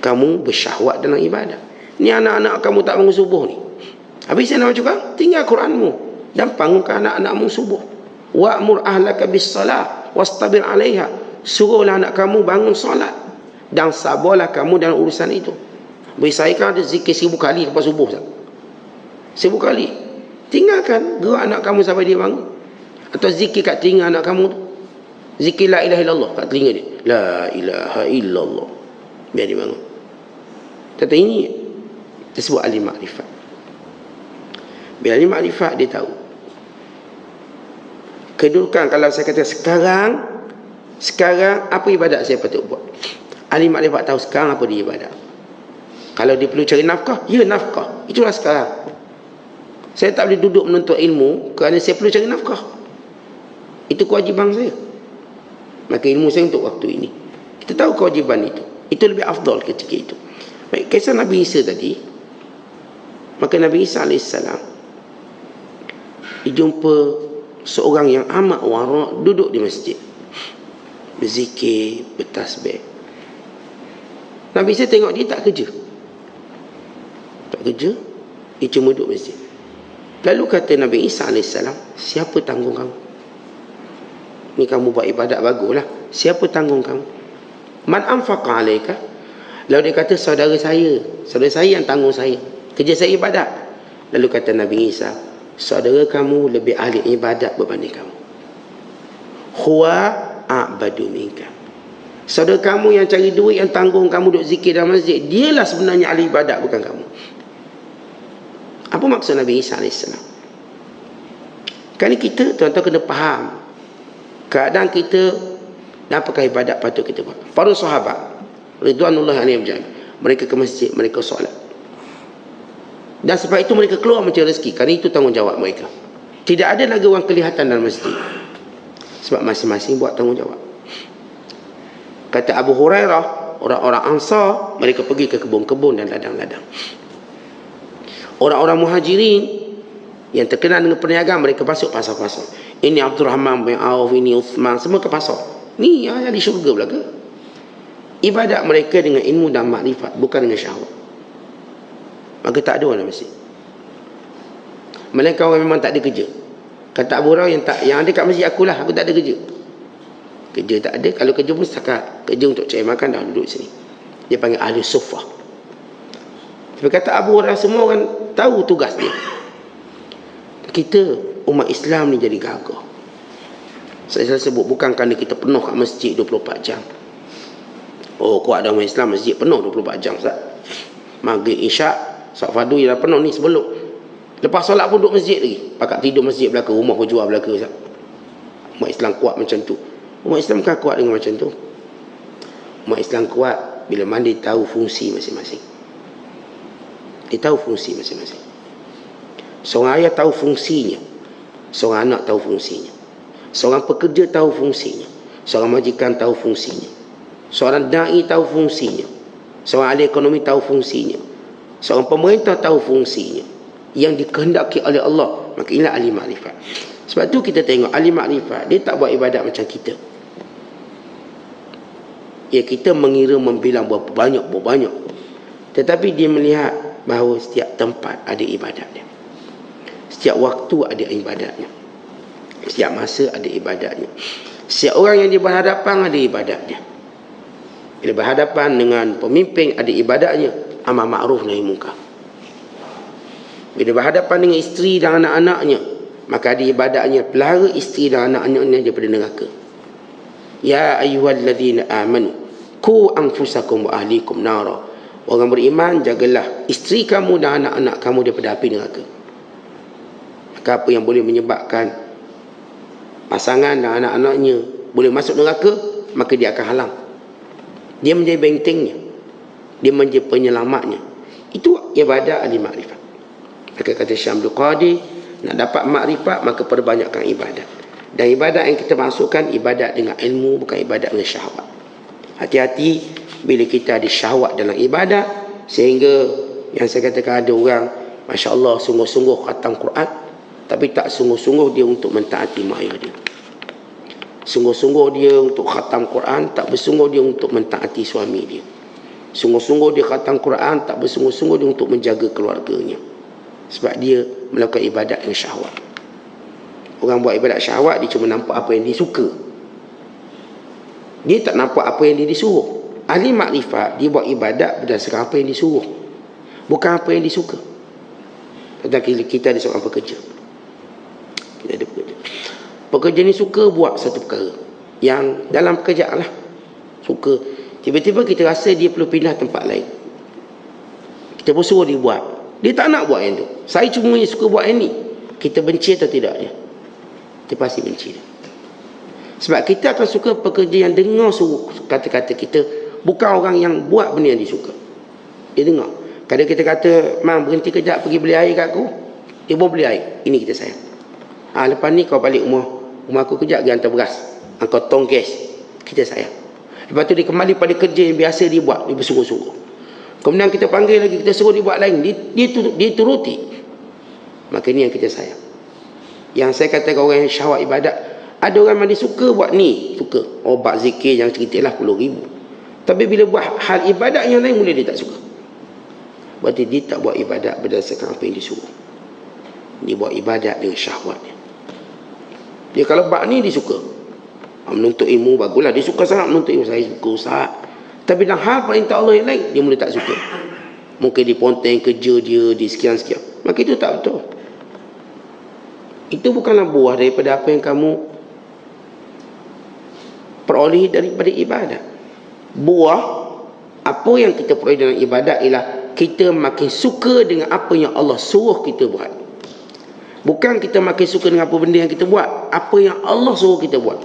Kamu bersyahwat dalam ibadat. Ni anak-anak kamu tak bangun subuh ni. Habis saya nak baca Quran, tinggal Quranmu dan bangunkan anak-anakmu subuh. Wa'mur ahlaka bis-salah wastabir 'alaiha. Suruhlah anak kamu bangun solat dan sabarlah kamu dalam urusan itu. Bagi saya kan ada zikir 1000 kali lepas subuh Ustaz. 1000 kali. Tinggalkan gerak anak kamu sampai dia bangun. Atau zikir kat telinga anak kamu tu. Zikir la ilaha illallah kat telinga dia. La ilaha illallah. Biar dia bangun. Tetapi ini disebut ahli makrifat. Bila ahli makrifat dia tahu. Kedudukan kalau saya kata sekarang apa ibadat saya patut buat. Ahli makrifat tahu sekarang apa dia ibadat. Kalau dia perlu cari nafkah, ya nafkah. Itulah sekarang. Saya tak boleh duduk menuntut ilmu kerana saya perlu cari nafkah. Itu kewajipan saya. Maka ilmu saya untuk waktu ini. Kita tahu kewajipan itu. Itu lebih afdal ketika itu. Baik, kisah Nabi Isa tadi. Maka Nabi Isa AS dijumpa seorang yang amat warak duduk di masjid. Berzikir, bertasbih. Nabi Isa tengok dia tak kerja. Tak kerja. Dia cuma duduk masjid. Lalu kata Nabi Isa AS, siapa tanggung kamu? Ni kamu buat ibadat baguslah. Siapa tanggung kamu? Man anfaqa alaika? Lalu dia kata saudara saya yang tanggung saya. Kerja saya ibadat. Lalu kata Nabi Isa, saudara kamu lebih ahli ibadat berbanding kamu. Huwa a'badu minka. Saudara kamu yang cari duit, yang tanggung kamu duduk zikir dalam masjid, dialah sebenarnya ahli ibadat, bukan kamu. Apa maksud Nabi Isa AS? Kali kita tuan-tuan kena faham keadaan kita dan apakah ibadat patut kita buat. Para sahabat ridwanullah alaihim ajma'in, mereka ke masjid, mereka solat. Dan sebab itu mereka keluar mencari rezeki, kerana itu tanggungjawab mereka. Tidak ada lagi orang kelihatan dalam masjid, sebab masing-masing buat tanggungjawab. Kata Abu Hurairah, orang-orang Ansar mereka pergi ke kebun-kebun dan ladang-ladang. Orang-orang Muhajirin yang terkenal dengan perniagaan, mereka masuk pasar-pasar. Ini Abdul Rahman bin Auf, ini Uthman, semua ke pasar. Ni yang di syurga belaka. Ibadat mereka dengan ilmu dan makrifat, bukan dengan syahwat. Maka tak ada dalam masjid. Mereka orang memang tak ada kerja. Kata Abu Hurairah, yang ada kat masjid akulah, aku tak ada kerja. Kerja tak ada. Kalau kerja pun setakat kerja untuk cari makan, dah duduk sini. Dia panggil ahli suffah. Tapi kata Abu Hurairah, semua orang tahu tugas dia. Kita umat Islam ni jadi gagah. Saya sebut bukan kerana kita penuh kat masjid 24 jam. Oh, kuat dah umat Islam, masjid penuh 24 jam. Maghrib, Isyak, saat fardu ialah penuh ni sebelum. Lepas solat pun duduk masjid lagi. Pakat tidur masjid belaka, rumah hujua belaka. Umat Islam kuat macam tu. Umat Islam kan kuat dengan macam tu. Umat Islam kuat bila mana dia tahu fungsi masing-masing. Dia tahu fungsi masing-masing. Seorang ayah tahu fungsinya. Seorang anak tahu fungsinya. Seorang pekerja tahu fungsinya. Seorang majikan tahu fungsinya. Seorang da'i tahu fungsinya. Seorang ahli ekonomi tahu fungsinya. Seorang pemerintah tahu fungsinya. Yang dikehendaki oleh Allah. Maka inilah ahli makrifat. Sebab tu kita tengok ahli makrifat, dia tak buat ibadat macam kita. Ya, kita mengira membilang berapa banyak. Tetapi dia melihat bahawa setiap tempat ada ibadatnya. Setiap waktu ada ibadatnya. Setiap masa ada ibadatnya. Setiap orang yang dia berhadapan ada ibadatnya. Bila berhadapan dengan pemimpin ada ibadatnya. Amar ma'ruf nahi munkar. Bila berhadapan dengan isteri dan anak-anaknya, maka ada ibadatnya. Pelihara isteri dan anak-anaknya daripada neraka. Ya ayyuhalladzina amanu qu anfusakum wa ahlikum nara. Orang beriman, jagalah isteri kamu dan anak-anak kamu daripada api neraka. Maka apa yang boleh menyebabkan pasangan dan anak-anaknya boleh masuk neraka, maka dia akan halang. Dia menjadi bentengnya. Dia menjadi penyelamatnya. Itu ibadat ahli makrifat. Maka kata Syekh Abdul Qadir, nak dapat makrifat maka perbanyakkan ibadat. Dan ibadat yang kita masukkan ibadat dengan ilmu, bukan ibadat dengan syahwat. Hati-hati bila kita ada syahwat dalam ibadat, sehingga yang saya katakan ada orang Masya Allah sungguh-sungguh khatam Quran, tapi tak sungguh-sungguh dia untuk mentaati mak ayah dia. Sungguh-sungguh dia untuk khatam Quran, tak bersungguh dia untuk mentaati suami dia. Sungguh-sungguh dia khatam Quran, tak bersungguh-sungguh dia untuk menjaga keluarganya. Sebab dia melakukan ibadat dengan syahwat. Orang buat ibadat syahwat, dia cuma nampak apa yang dia suka. Dia tak nampak apa yang dia disuruh. Ahli makrifat, dia buat ibadat berdasarkan apa yang disuruh, bukan apa yang disuka. Tetapi kita ada seorang pekerja. Kita ada pekerja. Pekerja ni suka buat satu perkara. Yang dalam pekerjaan lah. Suka. Tiba-tiba kita rasa dia perlu pindah tempat lain. Kita pun suruh dia buat. Dia tak nak buat yang tu. Saya cuma suka buat yang ni. Kita benci atau tidak dia? Kita pasti benci dia. Sebab kita akan suka pekerja yang dengar suruh kata-kata kita, bukan orang yang buat benda yang dia suka. Dia dengar. Kadang kita kata, Mang berhenti kejap pergi beli air kat aku. Dia pun beli air. Ini kita sayang. Lepas ni kau balik rumah aku kejap, pergi hantar beras. Kau tong gas. Kita sayang. Lepas tu dia kembali pada kerja yang biasa dia buat. Dia bersungguh-sungguh. Kemudian kita panggil lagi, kita suruh dia buat lain. Dia turuti. Maka ini yang kita sayang. Yang saya katakan orang yang syahwat ibadat, ada orang yang dia suka buat ni. Suka. Bak zikir yang ceritalah 10,000. Tapi bila buat hal ibadat yang lain, mula dia tak suka. Berarti dia tak buat ibadat berdasarkan apa yang disuruh. Dia buat ibadat dengan syahwatnya. Dia kalau bak ni dia suka. Menuntut ilmu baguslah. Dia suka sangat menuntut ilmu. Saya suka usaha. Tapi dalam hal perintah Allah yang lain, dia mula tak suka. Mungkin dia ponteng kerja dia di sekian-sekian. Maka itu tak betul. Itu bukanlah buah daripada apa yang kamu peroleh daripada ibadat. Buah apa yang kita peroleh dalam ibadat ialah kita makin suka dengan apa yang Allah suruh kita buat. Bukan kita makin suka dengan apa benda yang kita buat, apa yang Allah suruh kita buat.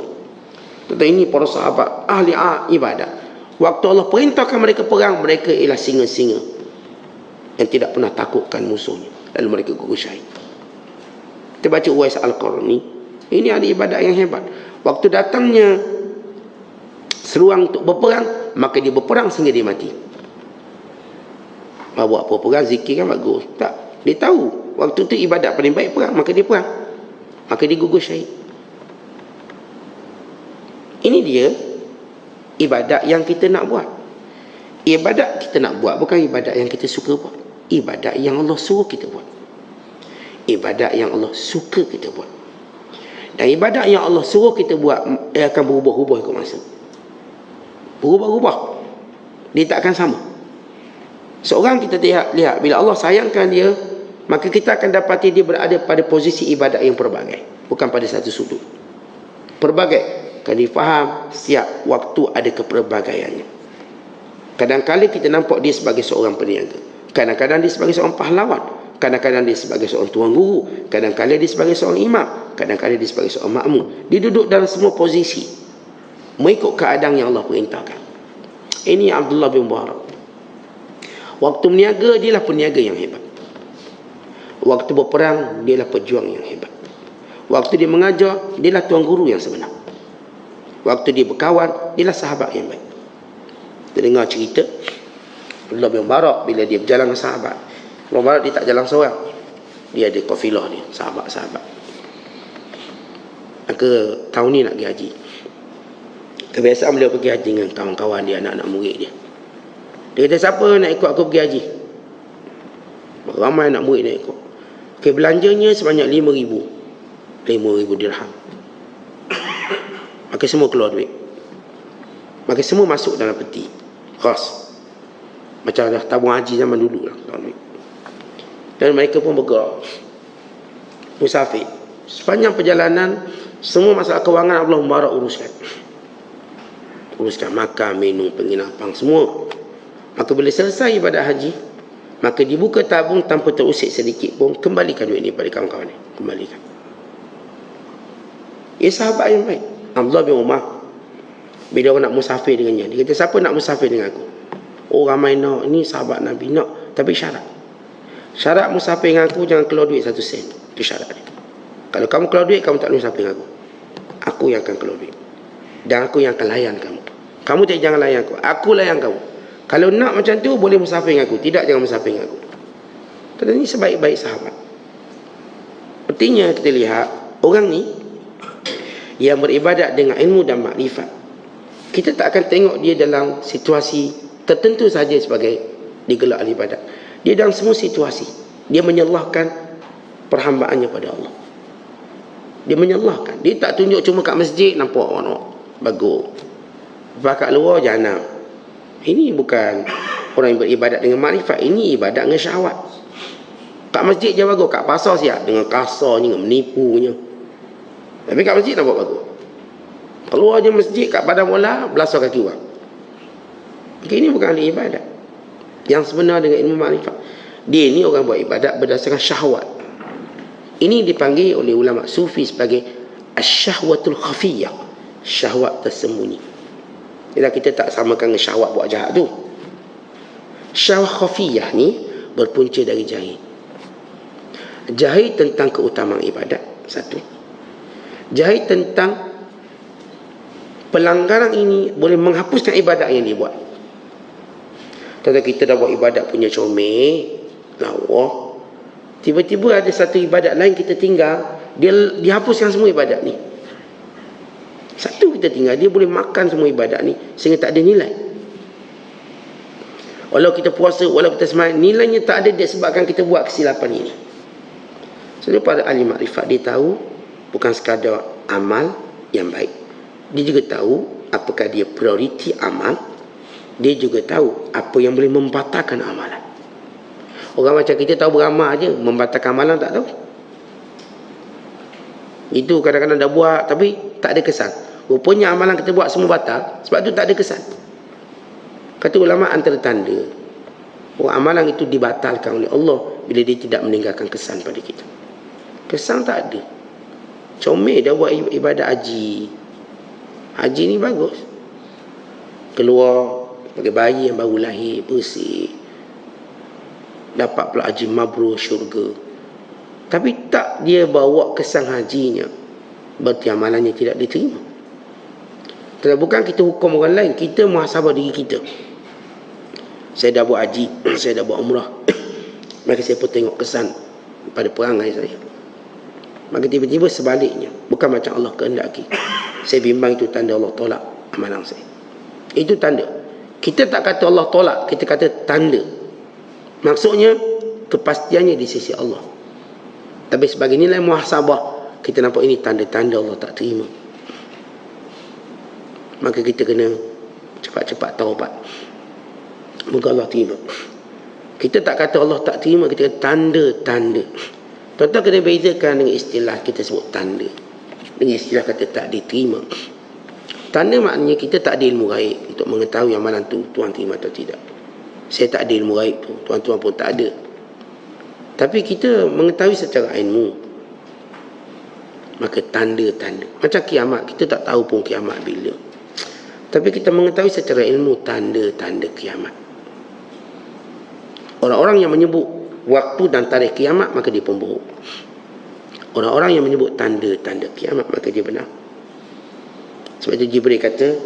Tentang ini para sahabat ahli ibadat, waktu Allah perintahkan mereka perang, mereka ialah singa-singa yang tidak pernah takutkan musuhnya, lalu mereka gugur syahid. Kita baca Uwais Al-Qarni, ini ahli ibadat yang hebat. Waktu datangnya seruang untuk berperang, maka dia berperang sehingga dia mati. Buat apa perang, zikir kan bagus. Tak, dia tahu waktu tu ibadat paling baik perang, maka dia perang, maka dia gugur syahid. Ini dia ibadat yang kita nak buat. Ibadat kita nak buat bukan ibadat yang kita suka buat. Ibadat yang Allah suruh kita buat. Ibadat yang Allah suka kita buat. Dan ibadat yang Allah suruh kita buat akan berubah-ubah ikut masa. Berubah-ubah. Dia tak akan sama. Seorang kita lihat bila Allah sayangkan dia, maka kita akan dapati dia berada pada posisi ibadat yang pelbagai, bukan pada satu sudut. Pelbagai. Kan difaham setiap waktu ada kepelbagaiannya. Kadang-kadang kita nampak dia sebagai seorang peniaga, kadang-kadang dia sebagai seorang pahlawan, kadang-kadang dia sebagai seorang tuan guru, kadang-kadang dia sebagai seorang imam, kadang-kadang dia sebagai seorang makmum. Dia duduk dalam semua posisi mengikut keadaan yang Allah perintahkan. Ini Abdullah bin Mubarak. Waktu meniaga, dialah peniaga yang hebat. Waktu berperang, dialah pejuang yang hebat. Waktu dia mengajar, dialah tuan guru yang sebenar. Waktu dia berkawan, dialah sahabat yang baik. Kita dengar cerita Abdullah bin Mubarak bila dia berjalan dengan sahabat. Abdullah bin Mubarak dia tak jalan seorang, dia ada kafilah dia, sahabat-sahabat. Maka tahun ni nak pergi haji. Kebiasaan beliau pergi haji dengan kawan-kawan dia, anak-anak murid dia. Dia kata, siapa nak ikut aku pergi haji? Ramai anak murid nak ikut. Okay, belanjanya sebanyak 5,000 dirham. Maka semua keluar duit. Maka semua masuk dalam peti khas, macam dah tabung haji zaman dulu lah. Dan mereka pun bergerak musafir. Sepanjang perjalanan, semua masalah kewangan Abdullah bin Mubarak uruskan makan, minum, penginapan, semua. Maka bila selesai ibadat haji, maka dibuka tabung tanpa terusik sedikit pun, kembalikan duit ni pada kawan-kawan ni, kembalikan. Ia sahabat yang baik. Abdullah bin Umar, bila orang nak musafir dengannya, dia kata, siapa nak musafir dengan aku? Oh, ramai nak. Ini sahabat Nabi nak, tapi syarat musafir dengan aku, jangan keluar duit 1 sen. Itu syarat dia. Kalau kamu keluar duit, kamu tak boleh musafir dengan aku. Aku yang akan keluar duit, dan aku yang akan layan kamu. Kamu jangan layan aku layan kamu. Kalau nak macam tu, boleh musafir dengan aku. Tidak, jangan musafir dengan aku. Kata ni sebaik-baik sahabat. Artinya kita lihat orang ni yang beribadat dengan ilmu dan makrifat, kita tak akan tengok dia dalam situasi tertentu saja sebagai digelar ibadat. Dia dalam semua situasi, dia menyalahkan perhambaannya pada Allah. Dia menyalahkan. Dia tak tunjuk cuma kat masjid nampak orang bagus, kat luar jahanam. Ini bukan orang yang beribadat dengan makrifat. Ini ibadat dengan syahwat. Kat masjid je bagus, kat pasar siap dengan kasarnya, dengan menipunya. Tapi kat masjid nampak bagus. Keluar je masjid, kat padang bola belasah kaki orang. Ini bukan ahli ibadat yang sebenar dengan ilmu makrifat. Dia ni orang buat ibadat berdasarkan syahwat. Ini dipanggil oleh ulama sufi sebagai asyahwatul khafiyah, syahwat tersembunyi. Bila kita tak samakan dengan syahwat buat jahat tu. Syahwat khafiyah ni berpunca dari jahil. Jahil tentang keutamaan ibadat, satu. Jahil tentang pelanggaran ini boleh menghapuskan ibadat yang dia buat. Tadi kita dah buat ibadat punya comel, lawa, tiba-tiba ada satu ibadat lain kita tinggal, dia dihapuskan semua ibadat ni. Satu kita tinggal, dia boleh makan semua ibadat ni sehingga tak ada nilai. Walau kita puasa, walau kita semayang, nilainya tak ada disebabkan kita buat kesilapan ini. So, pada ahli makrifat, dia tahu bukan sekadar amal yang baik, dia juga tahu apakah dia prioriti amal. Dia juga tahu apa yang boleh membatalkan amalan. Orang macam kita tahu beramal je, membatalkan amalan tak tahu. Itu kadang-kadang dah buat tapi tak ada kesan. Rupanya amalan kita buat semua batal, sebab tu tak ada kesan. Kata ulama, antara tanda bahawa amalan itu dibatalkan oleh Allah bila dia tidak meninggalkan kesan pada kita. Kesan tak ada. Comel dah buat ibadat haji. Haji ni bagus. Keluar pakai bayi yang baru lahir, bersih, dapat pula haji mabrur, syurga. Tapi tak dia bawa kesan hajinya, berarti amalannya tidak diterima. Tapi bukan kita hukum orang lain, kita muhasabah diri kita. Saya dah buat haji, saya dah buat umrah. Maka saya pun tengok kesan pada perangai saya. Maka tiba-tiba sebaliknya, bukan macam Allah kehendaki. Saya bimbang itu tanda Allah tolak amalan saya. Itu tanda. Kita tak kata Allah tolak, kita kata tanda. Maksudnya kepastiannya di sisi Allah. Tapi sebagai nilai muhasabah, kita nampak ini tanda-tanda Allah tak terima. Maka kita kena cepat-cepat taubat. Moga Allah terima. Kita tak kata Allah tak terima, kita kata tanda-tanda. Tuan-tuan kena bezakan dengan istilah kita sebut tanda, dengan istilah kata tak diterima. Tanda maknanya kita tak ada ilmu gaib untuk mengetahui amalan tu Tuhan terima atau tidak. Saya tak ada ilmu gaib tu, tuan-tuan pun tak ada. Tapi kita mengetahui secara ilmu. Maka tanda-tanda. Macam kiamat, kita tak tahu pun kiamat bila. Tapi kita mengetahui secara ilmu tanda-tanda kiamat. Orang-orang yang menyebut waktu dan tarikh kiamat, maka dia pembohong. Orang-orang yang menyebut tanda-tanda kiamat, maka dia benar. Sebab itu Jibril kata,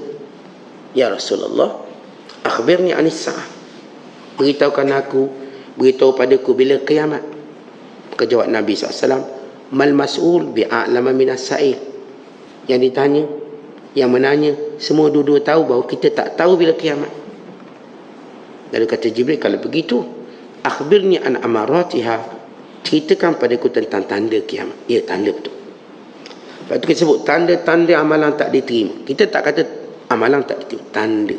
Ya Rasulullah, akhbirni anis sa'ah. Beritahukan aku, beritahu padaku bila kiamat. Maka jawab Nabi SAW, Mal mas'ul bi'a'lama minas sa'il. Yang ditanya, yang menanya, semua dua-dua tahu bahawa kita tak tahu bila kiamat. Lalu kata Jibril, kalau begitu, akhbirni an amaratiha. Ceritakan padaku tentang tanda kiamat. Ya, tanda betul. Lepas itu kita sebut tanda-tanda amalan tak diterima. Kita tak kata amalan tak diterima. Tanda.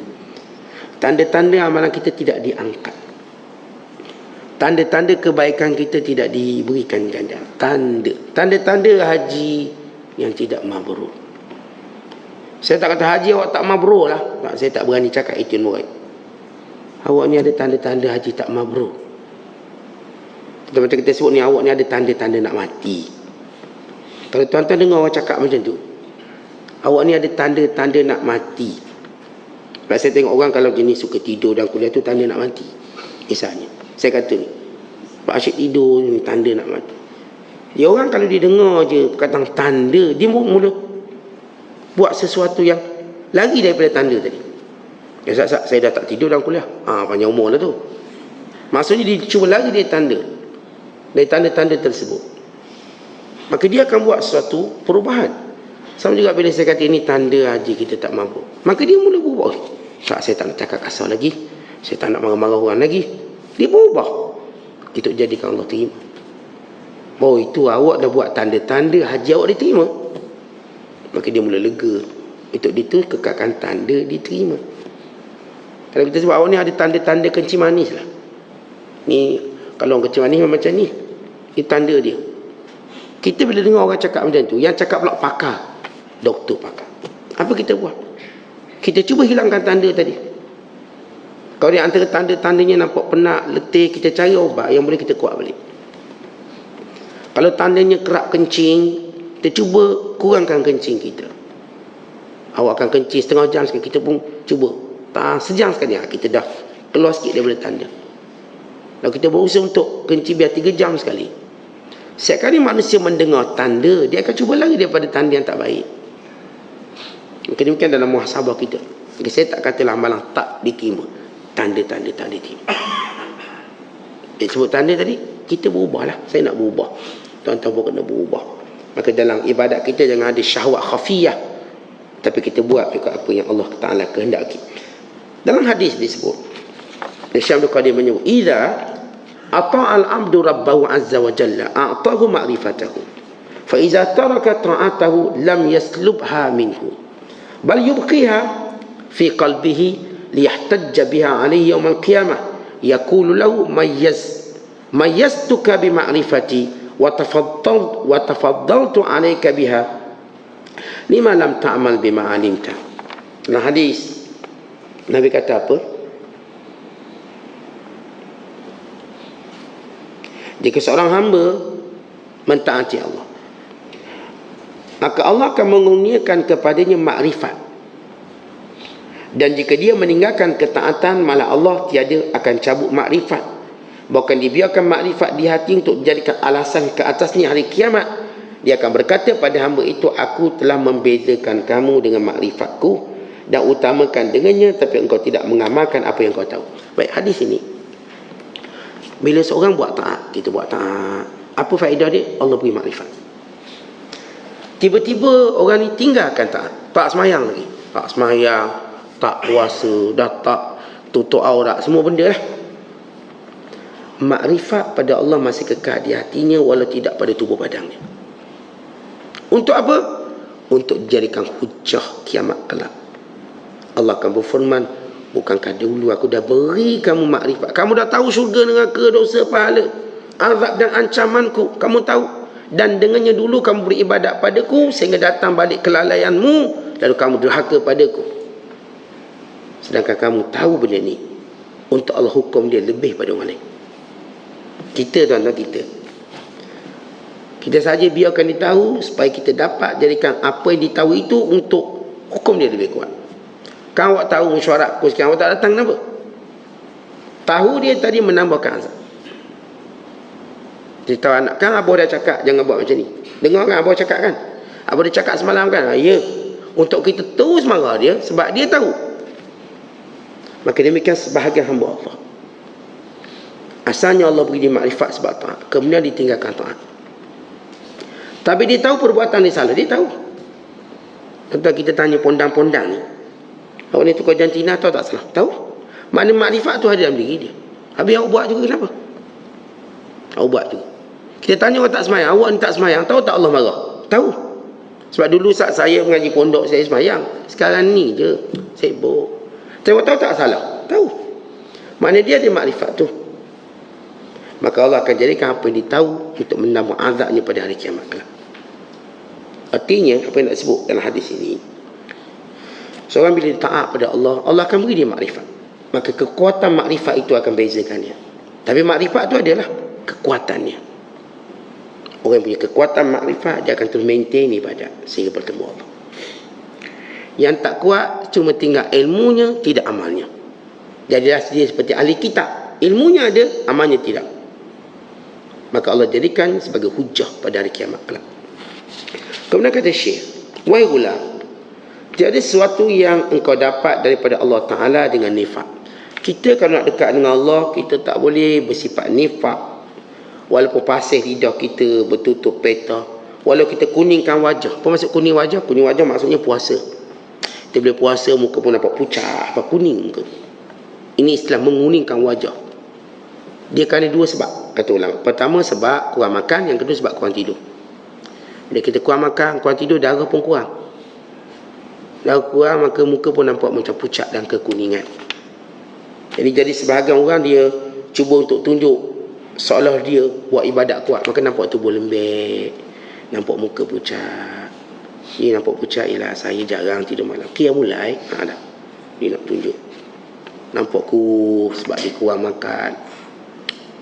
Tanda-tanda amalan kita tidak diangkat. Tanda-tanda kebaikan kita tidak diberikan ganda. Tanda. Tanda-tanda haji yang tidak mabrur. Saya tak kata haji awak tak mabrur lah. Saya tak berani cakap itu murid. Awak ni ada tanda-tanda haji tak mabrur. Macam kita sebut ni, awak ni ada tanda-tanda nak mati. Kalau tuan-tuan dengar orang cakap macam tu, awak ni ada tanda-tanda nak mati. Sebab saya tengok orang kalau jenis suka tidur dan kuliah tu tanda nak mati. Misalnya, saya kata ni, Pak Asyik tidur ni tanda nak mati. Dia orang kalau dia dengar je perkataan tanda, dia mula buat sesuatu yang lari daripada tanda tadi. Ya, saya dah tak tidur dalam kuliah. Panjang umur lah tu. Maksudnya dia cuba lari dari tanda. Dari tanda-tanda tersebut. Maka dia akan buat sesuatu perubahan. Sama juga bila saya kata ini tanda haji kita tak mampu. Maka dia mula berubah. Tak, saya tak nak cakap kasar lagi. Saya tak nak marah-marah orang lagi. Dia berubah. Itu jadikan Allah terima. Oh, itu awak dah buat tanda-tanda haji awak diterima. Maka dia mula lega. Itu kekalkan tanda diterima. Kalau kita sebut awak ni ada tanda-tanda kencing manis lah. Ni kalau orang kencing manis macam ni, ini tanda dia. Kita bila dengar orang cakap macam tu, yang cakap pula pakar, doktor pakar, apa kita buat? Kita cuba hilangkan tanda tadi. Kalau di antara tanda-tandanya nampak penat, letih, kita cari obat yang boleh kita kuat balik. Kalau tandanya kerap kencing, kita cuba kurangkan kencing kita. Awak akan kencing setengah jam sekali, kita pun cuba sejam sekali, kita dah keluar sikit daripada tanda. Kalau kita berusaha untuk kencing biar 3 jam sekali, setiap kali manusia mendengar tanda, dia akan cuba lari daripada tanda yang tak baik. Maka demikian dalam muhasabah kita. Jadi saya tak katalah amalan tak diterima. Tanda-tanda tak diterima. Dia sebut tanda tadi, kita berubahlah. Saya nak berubah. Tuan-tuan pun kena berubah. Maka dalam ibadat kita jangan ada syahwat khafiyah, tapi kita buat juga apa yang Allah Ta'ala kehendaki. Dalam hadis disebut, Syekh Abdul Qadir menyebut, Iza ata'al abdu rabbahu azza wa jalla a'tahu ma'rifatahu, fa iza taraka ta'atahu lam yaslubha minhu, bal yubqiha fi qalbihi liyahtajja biha alayhi yawm al-qiyamah, yaqulu lahu mayyastuka bi ma'rifati wa tafaddaltu alayka biha lima lam ta'mal bima alimta. Nah, hadis Nabi kata apa? Jika seorang hamba mentaati Allah, maka Allah akan mengurniakan kepadanya makrifat. Dan jika dia meninggalkan ketaatan, malah Allah tiada akan cabut makrifat. Bahkan dibiarkan makrifat di hati untuk dijadikan alasan ke atasnya hari kiamat. Dia akan berkata pada hamba itu, aku telah membezakan kamu dengan makrifatku, dan utamakan dengannya, tapi engkau tidak mengamalkan apa yang kau tahu. Baik, hadis ini, bila seorang buat taat, kita buat taat, apa faedah dia? Allah beri makrifat. Tiba-tiba orang ni tinggalkan taat, tak semayang lagi, tak semayang, tak puasa, dah tak tutup aurat, semua benda lah. Makrifat pada Allah masih kekal di hatinya, walau tidak pada tubuh badannya. Untuk apa? Untuk dijadikan hujah kiamat kelak. Allah akan berfirman, bukankah dulu aku dah beri kamu makrifat, kamu dah tahu syurga, neraka, dosa, pahala, azab dan ancamanku, kamu tahu, dan dengannya dulu kamu beribadat padaku sehingga datang balik kelalaianmu, lalu kamu durhaka padaku. Sedangkan kamu tahu benda ni, untuk Allah hukum dia lebih pada orang lain. Kita, tuan-tuan, kita saja biarkan dia tahu supaya kita dapat jadikan apa yang ditahu itu untuk hukum dia lebih kuat. Kan awak tahu mesyuarat aku sekian, awak tak datang kenapa? Tahu dia tadi menambahkan azab. Dia tahu anak, kan abah dah cakap jangan buat macam ni. Dengar kan abah cakap kan? Abah dah cakap semalam kan? Ya. Untuk kita terus marah dia sebab dia tahu. Maka demikian sebahagian hamba Allah. Asalnya Allah beri dia makrifat sebab taat, kemudian ditinggalkan taat. Tapi dia tahu perbuatan dia salah, dia tahu. Contoh kita tanya pondang-pondang ni, awak ni tukar jantina tahu tak salah? Tahu. Makna makrifat tu ada dalam diri dia. Habis awak buat juga kenapa? Awak buat juga. Kita tanya awak tak semayang, awak ni tak semayang, tahu tak Allah marah? Tahu. Sebab dulu saat saya mengaji pondok saya semayang, sekarang ni je sibuk. Tapi awak tahu tak salah? Tahu. Makna dia ada makrifat tu. Maka Allah akan jadikan apa yang dia tahu untuk menambah azabnya pada hari kiamat kelak. Artinya apa yang nak sebut dalam hadis ini, seorang bila taat pada Allah, Allah akan beri dia makrifat. Maka kekuatan makrifat itu akan bezakannya. Tapi makrifat itu adalah kekuatannya. Orang yang punya kekuatan makrifat, dia akan terus maintain ibadat sehingga bertemu Allah. Yang tak kuat cuma tinggal ilmunya, tidak amalnya. Jadilah dia seperti ahli kitab, ilmunya ada, amalnya tidak. Maka Allah jadikan sebagai hujah pada hari kiamat kelak. Kemudian kata Syekh, wahai gulam, tiada sesuatu yang engkau dapat daripada Allah Ta'ala dengan nifak. Kita kalau nak dekat dengan Allah, kita tak boleh bersifat nifak. Walaupun pasir lidah kita bertutup peta, walau kita kuningkan wajah. Apa maksud kuning wajah? Kuning wajah maksudnya puasa. Kita boleh puasa, muka pun nampak pucat, apa kuning muka. Ini istilah menguningkan wajah. Dia kerana dua sebab, kata ulama. Pertama sebab kurang makan, yang kedua sebab kurang tidur. Bila kita kurang makan, kurang tidur, darah pun kurang. Darah kurang, maka muka pun nampak macam pucat dan kekuningan. Jadi sebahagian orang dia cuba untuk tunjuk seolah dia buat ibadat kuat, maka nampak tubuh lembek, nampak muka pucat. Dia nampak pucat, ialah saya jarang tidur malam. Dia mulai, dah. Dia nak tunjuk. Nampak kurus sebab dia kurang makan.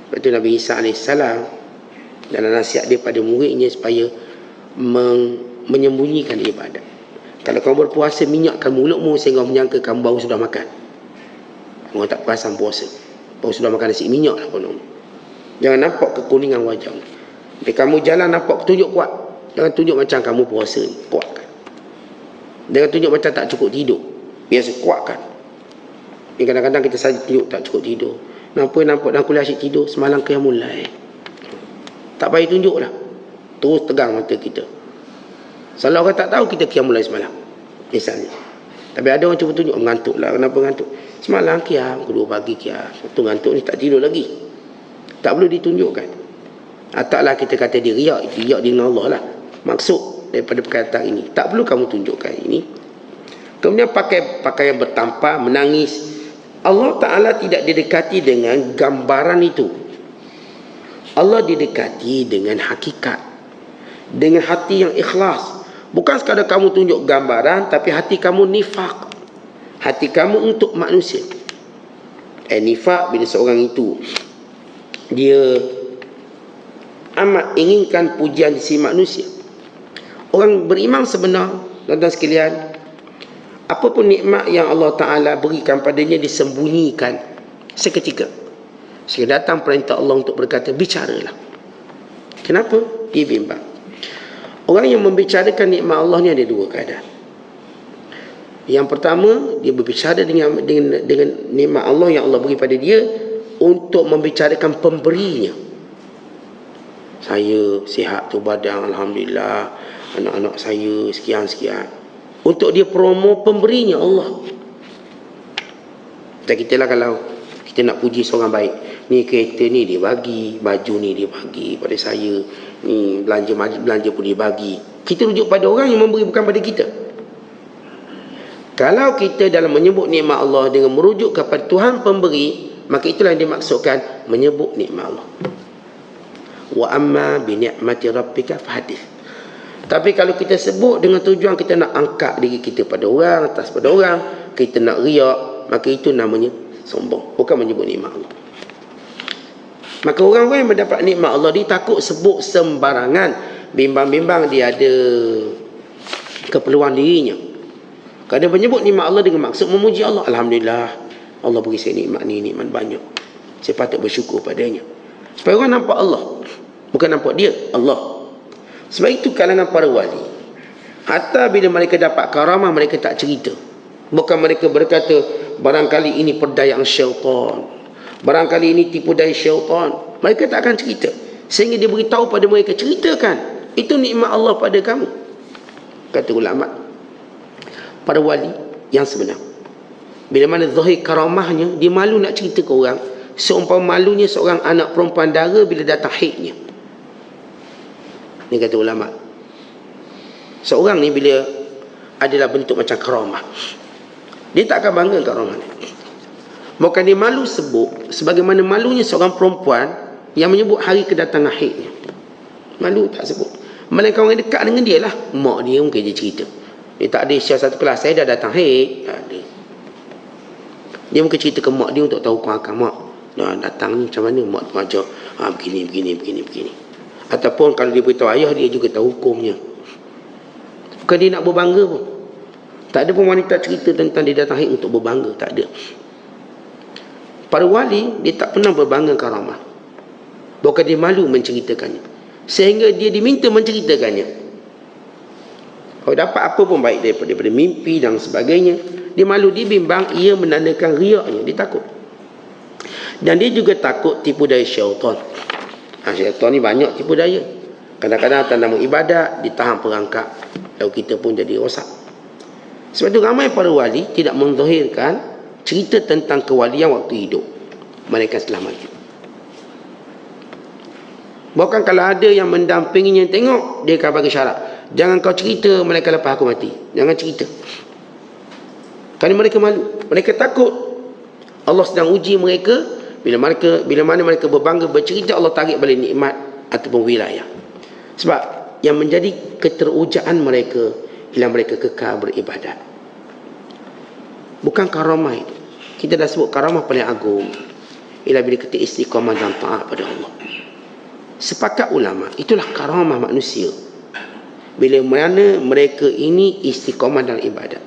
Sebab itu Nabi Isa AS dalam nasihat dia pada muridnya supaya menyembunyikan ibadat. Kalau kamu berpuasa, minyakkan mulutmu sehingga menyangka kamu baru sudah makan. Orang tak perasan puasa, baru sudah makan nasi, minyak lah konon. Jangan nampak kekuningan wajah. Bila kamu jalan nampak tunjuk kuat, jangan tunjuk macam kamu puasa ni, kuatkan. Jangan tunjuk macam tak cukup tidur, biasa kuatkan. Kadang-kadang kita saja tunjuk tak cukup tidur. Nampak dalam kuliah asyik tidur, semalam ke yang mulai. Tak payah tunjuk lah, terus tegang mata kita. Salah orang tak tahu kita qiyam mulai semalam, misalnya. Tapi ada orang cuba tunjuk, mengantuk lah. Kenapa mengantuk? Semalam qiyam, kedua pagi qiyam. Satu ngantuk ni tak tidur lagi. Tak perlu ditunjukkan. Taklah kita kata dia riak, itu riak dengan Allah lah. Maksud daripada perkataan ini, tak perlu kamu tunjukkan ini. Kemudian pakai pakaian bertampar, menangis. Allah Ta'ala tidak didekati dengan gambaran itu. Allah didekati dengan hakikat, dengan hati yang ikhlas. Bukan sekadar kamu tunjuk gambaran, tapi hati kamu nifak. Hati kamu untuk manusia. Nifak bila seorang itu dia amat inginkan pujian di sisi manusia. Orang beriman sebenar, tuan-tuan sekalian, apapun nikmat yang Allah Ta'ala berikan padanya disembunyikan seketika. Sehingga datang perintah Allah untuk berkata, bicaralah. Kenapa? Dia bimbang. Orang yang membicarakan nikmat Allah ni ada dua keadaan. Yang pertama, dia berbicara dengan nikmat Allah yang Allah beri pada dia untuk membicarakan pemberinya. Saya sihat tu badan, alhamdulillah, anak-anak saya sekian-sekian. Untuk dia promo pemberinya Allah. Dan kita lah kalau kita nak puji seorang baik, ni kereta ni dia bagi, baju ni dia bagi pada saya, ni belanja pun dia bagi. Kita rujuk pada orang yang memberi, bukan pada kita. Kalau kita dalam menyebut nikmat Allah dengan merujuk kepada Tuhan pemberi, maka itulah yang dimaksudkan menyebut nikmat Allah. Wa amma bi ni'mati rabbika fahadith. Tapi kalau kita sebut dengan tujuan kita nak angkat diri kita pada orang, atas pada orang, kita nak riak, maka itu namanya sombong, bukan menyebut nikmat Allah. Maka orang-orang yang mendapat nikmat Allah, dia takut sebut sembarangan, bimbang-bimbang dia ada keperluan dirinya. Kalau dia menyebut nikmat Allah dengan maksud memuji Allah, alhamdulillah, Allah beri saya nikmat ni, nikmat banyak, saya patut bersyukur padanya. Supaya orang nampak Allah, bukan nampak dia, Allah. Sebab itu kalangan para wali, hatta bila mereka dapat karamah, mereka tak cerita. Bukan mereka berkata, barangkali ini perdayaan syaitan, barangkali ini tipu daya syaitan. Mereka tak akan cerita. Sehingga dia beritahu pada mereka, ceritakan, itu nikmat Allah pada kamu. Kata ulama, para wali yang sebenar, bila mana zahir karamahnya, dia malu nak cerita ke orang. Seumpama malunya seorang anak perempuan dara bila datang haidnya. Ni kata ulama, seorang ni bila adalah bentuk macam karamah, dia tak akan bangga karamah ni. Bukan dia malu sebut, sebagaimana malunya seorang perempuan yang menyebut hari kedatangan haidnya. Malu tak sebut. Melainkan orang dekat dengan dia lah, mak dia mungkin dia cerita. Dia tak ada share satu kelas, saya dah datang haid. Ada. Dia mungkin cerita ke mak dia untuk tahu hukum akal. Mak, dah datang ni macam mana? Mak tu ajar, begini. Ataupun kalau dia beritahu ayah, dia juga tahu hukumnya. Bukan dia nak berbangga pun. Tak ada pun wanita cerita tentang dia datang haid untuk berbangga. Tak ada. Para wali, dia tak pernah berbangga karamah. Bukan dia malu menceritakannya. Sehingga dia diminta menceritakannya. Kalau dapat apa pun baik daripada mimpi dan sebagainya, dia malu, dia bimbang, ia menandakan riaknya. Dia takut. Dan dia juga takut tipu daya syaitan. Syaitan ni banyak tipu daya. Kadang-kadang atas nama ibadat, ditahan perangkap, lalu kita pun jadi rosak. Sebab itu ramai para wali tidak menzahirkan cerita tentang kewalian waktu hidup, mereka setelah mati. Bahkan kalau ada yang mendampinginya, tengok, dia akan bagi syarat, jangan kau cerita mereka lepas aku mati. Jangan cerita. Kerana mereka malu, mereka takut Allah sedang uji mereka. Bila mana mereka berbangga bercerita, Allah tarik balik nikmat ataupun wilayah. Sebab yang menjadi keterujaan mereka ialah mereka kekal beribadat. Bukan karamah itu. Kita dah sebut karamah paling agung ialah bila kita istiqamah dan taat pada Allah. Sepakat ulama, itulah karamah manusia. Bila mana mereka ini istiqamah dalam ibadat.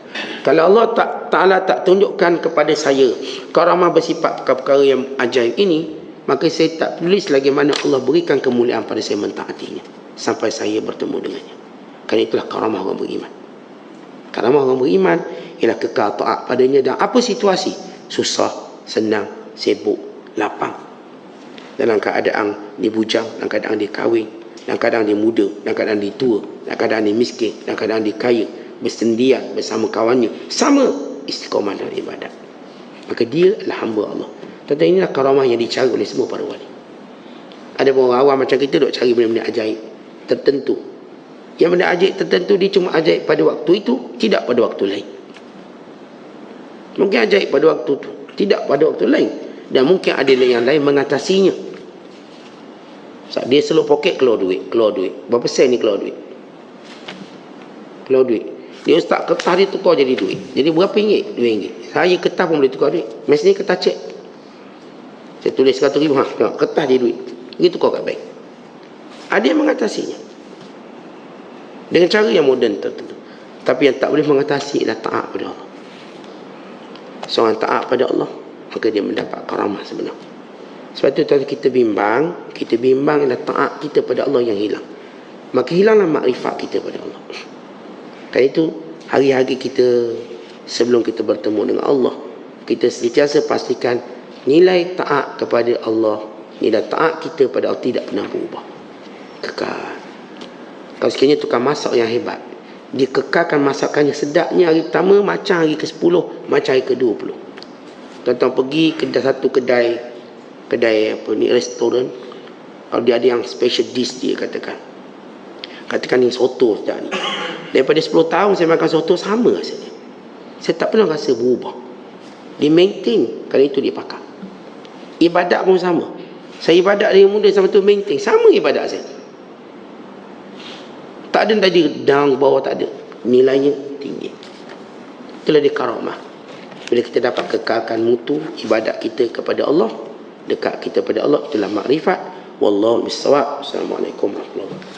Kalau Allah Ta'ala tak tunjukkan kepada saya karamah bersifat perkara yang ajaib ini, maka saya tak tulis lagi mana Allah berikan kemuliaan pada saya mentaatinya sampai saya bertemu dengannya. Kerana itulah karamah orang beriman. Karamah orang beriman ialah kekal taat padanya dalam apa situasi, susah, senang, sibuk, lapang, dalam keadaan dia bujang, dalam keadaan dia kahwin, dalam keadaan dia muda, dalam keadaan dia tua, dalam keadaan dia miskin, dalam keadaan dia kaya, bersendian bersama kawannya, sama istiqamah dalam ibadat. Maka dia adalah hamba Allah. Tetapi inilah karamah yang dicari oleh semua para wali. Ada orang awam macam kita duk cari benda-benda ajaib tertentu. Yang benda ajaib tertentu dia cuma ajaib pada waktu itu, tidak pada waktu lain. Mungkin ajaib pada waktu itu, tidak pada waktu lain. Dan mungkin ada yang lain mengatasinya. Dia selalu poket keluar duit. Berapa sen ni keluar duit? Keluar duit. Dia ustaz kertas dia tukar jadi duit. Jadi berapa ringgit? RM2. Saya kertas pun boleh tukar duit. Mesti kertas cek. Saya tulis RM100,000. Kertas dia duit. Dia tukar kat bank. Ada yang mengatasinya dengan cara yang moden tertentu. Tapi yang tak boleh mengatasi adalah taat pada Allah. Seorang taat pada Allah, maka dia mendapat karamah sebenar. Sebab itu tadi kita bimbang adalah taat kita pada Allah yang hilang. Maka hilanglah makrifat kita pada Allah. Kerana itu hari-hari kita sebelum kita bertemu dengan Allah. Kita sentiasa pastikan nilai taat kepada Allah, nilai taat kita pada Allah tidak pernah berubah, kekal. Kalau sekiranya tukang masak yang hebat, dia kekalkan masakannya sedapnya hari pertama macam hari ke-10, macam hari ke-20. Tuan-tuan pergi kedai apa ni, restoran, kalau dia ada yang special dish, dia katakan ni soto sedap ni, daripada 10 tahun saya makan soto sama rasanya, saya tak pernah rasa berubah. Dia maintain, kalau itu dia pakai. Ibadat pun sama, saya ibadat dari muda sampai tu maintain, sama ibadat saya. Tak ada tadi down bawah, tak ada, nilainya tinggi. Itulah dia karamah. Bila kita dapat kekalkan mutu ibadat kita kepada Allah, dekat kita pada Allah, itulah makrifat. Wallahu bissawab. Assalamualaikum warahmatullahi wabarakatuh.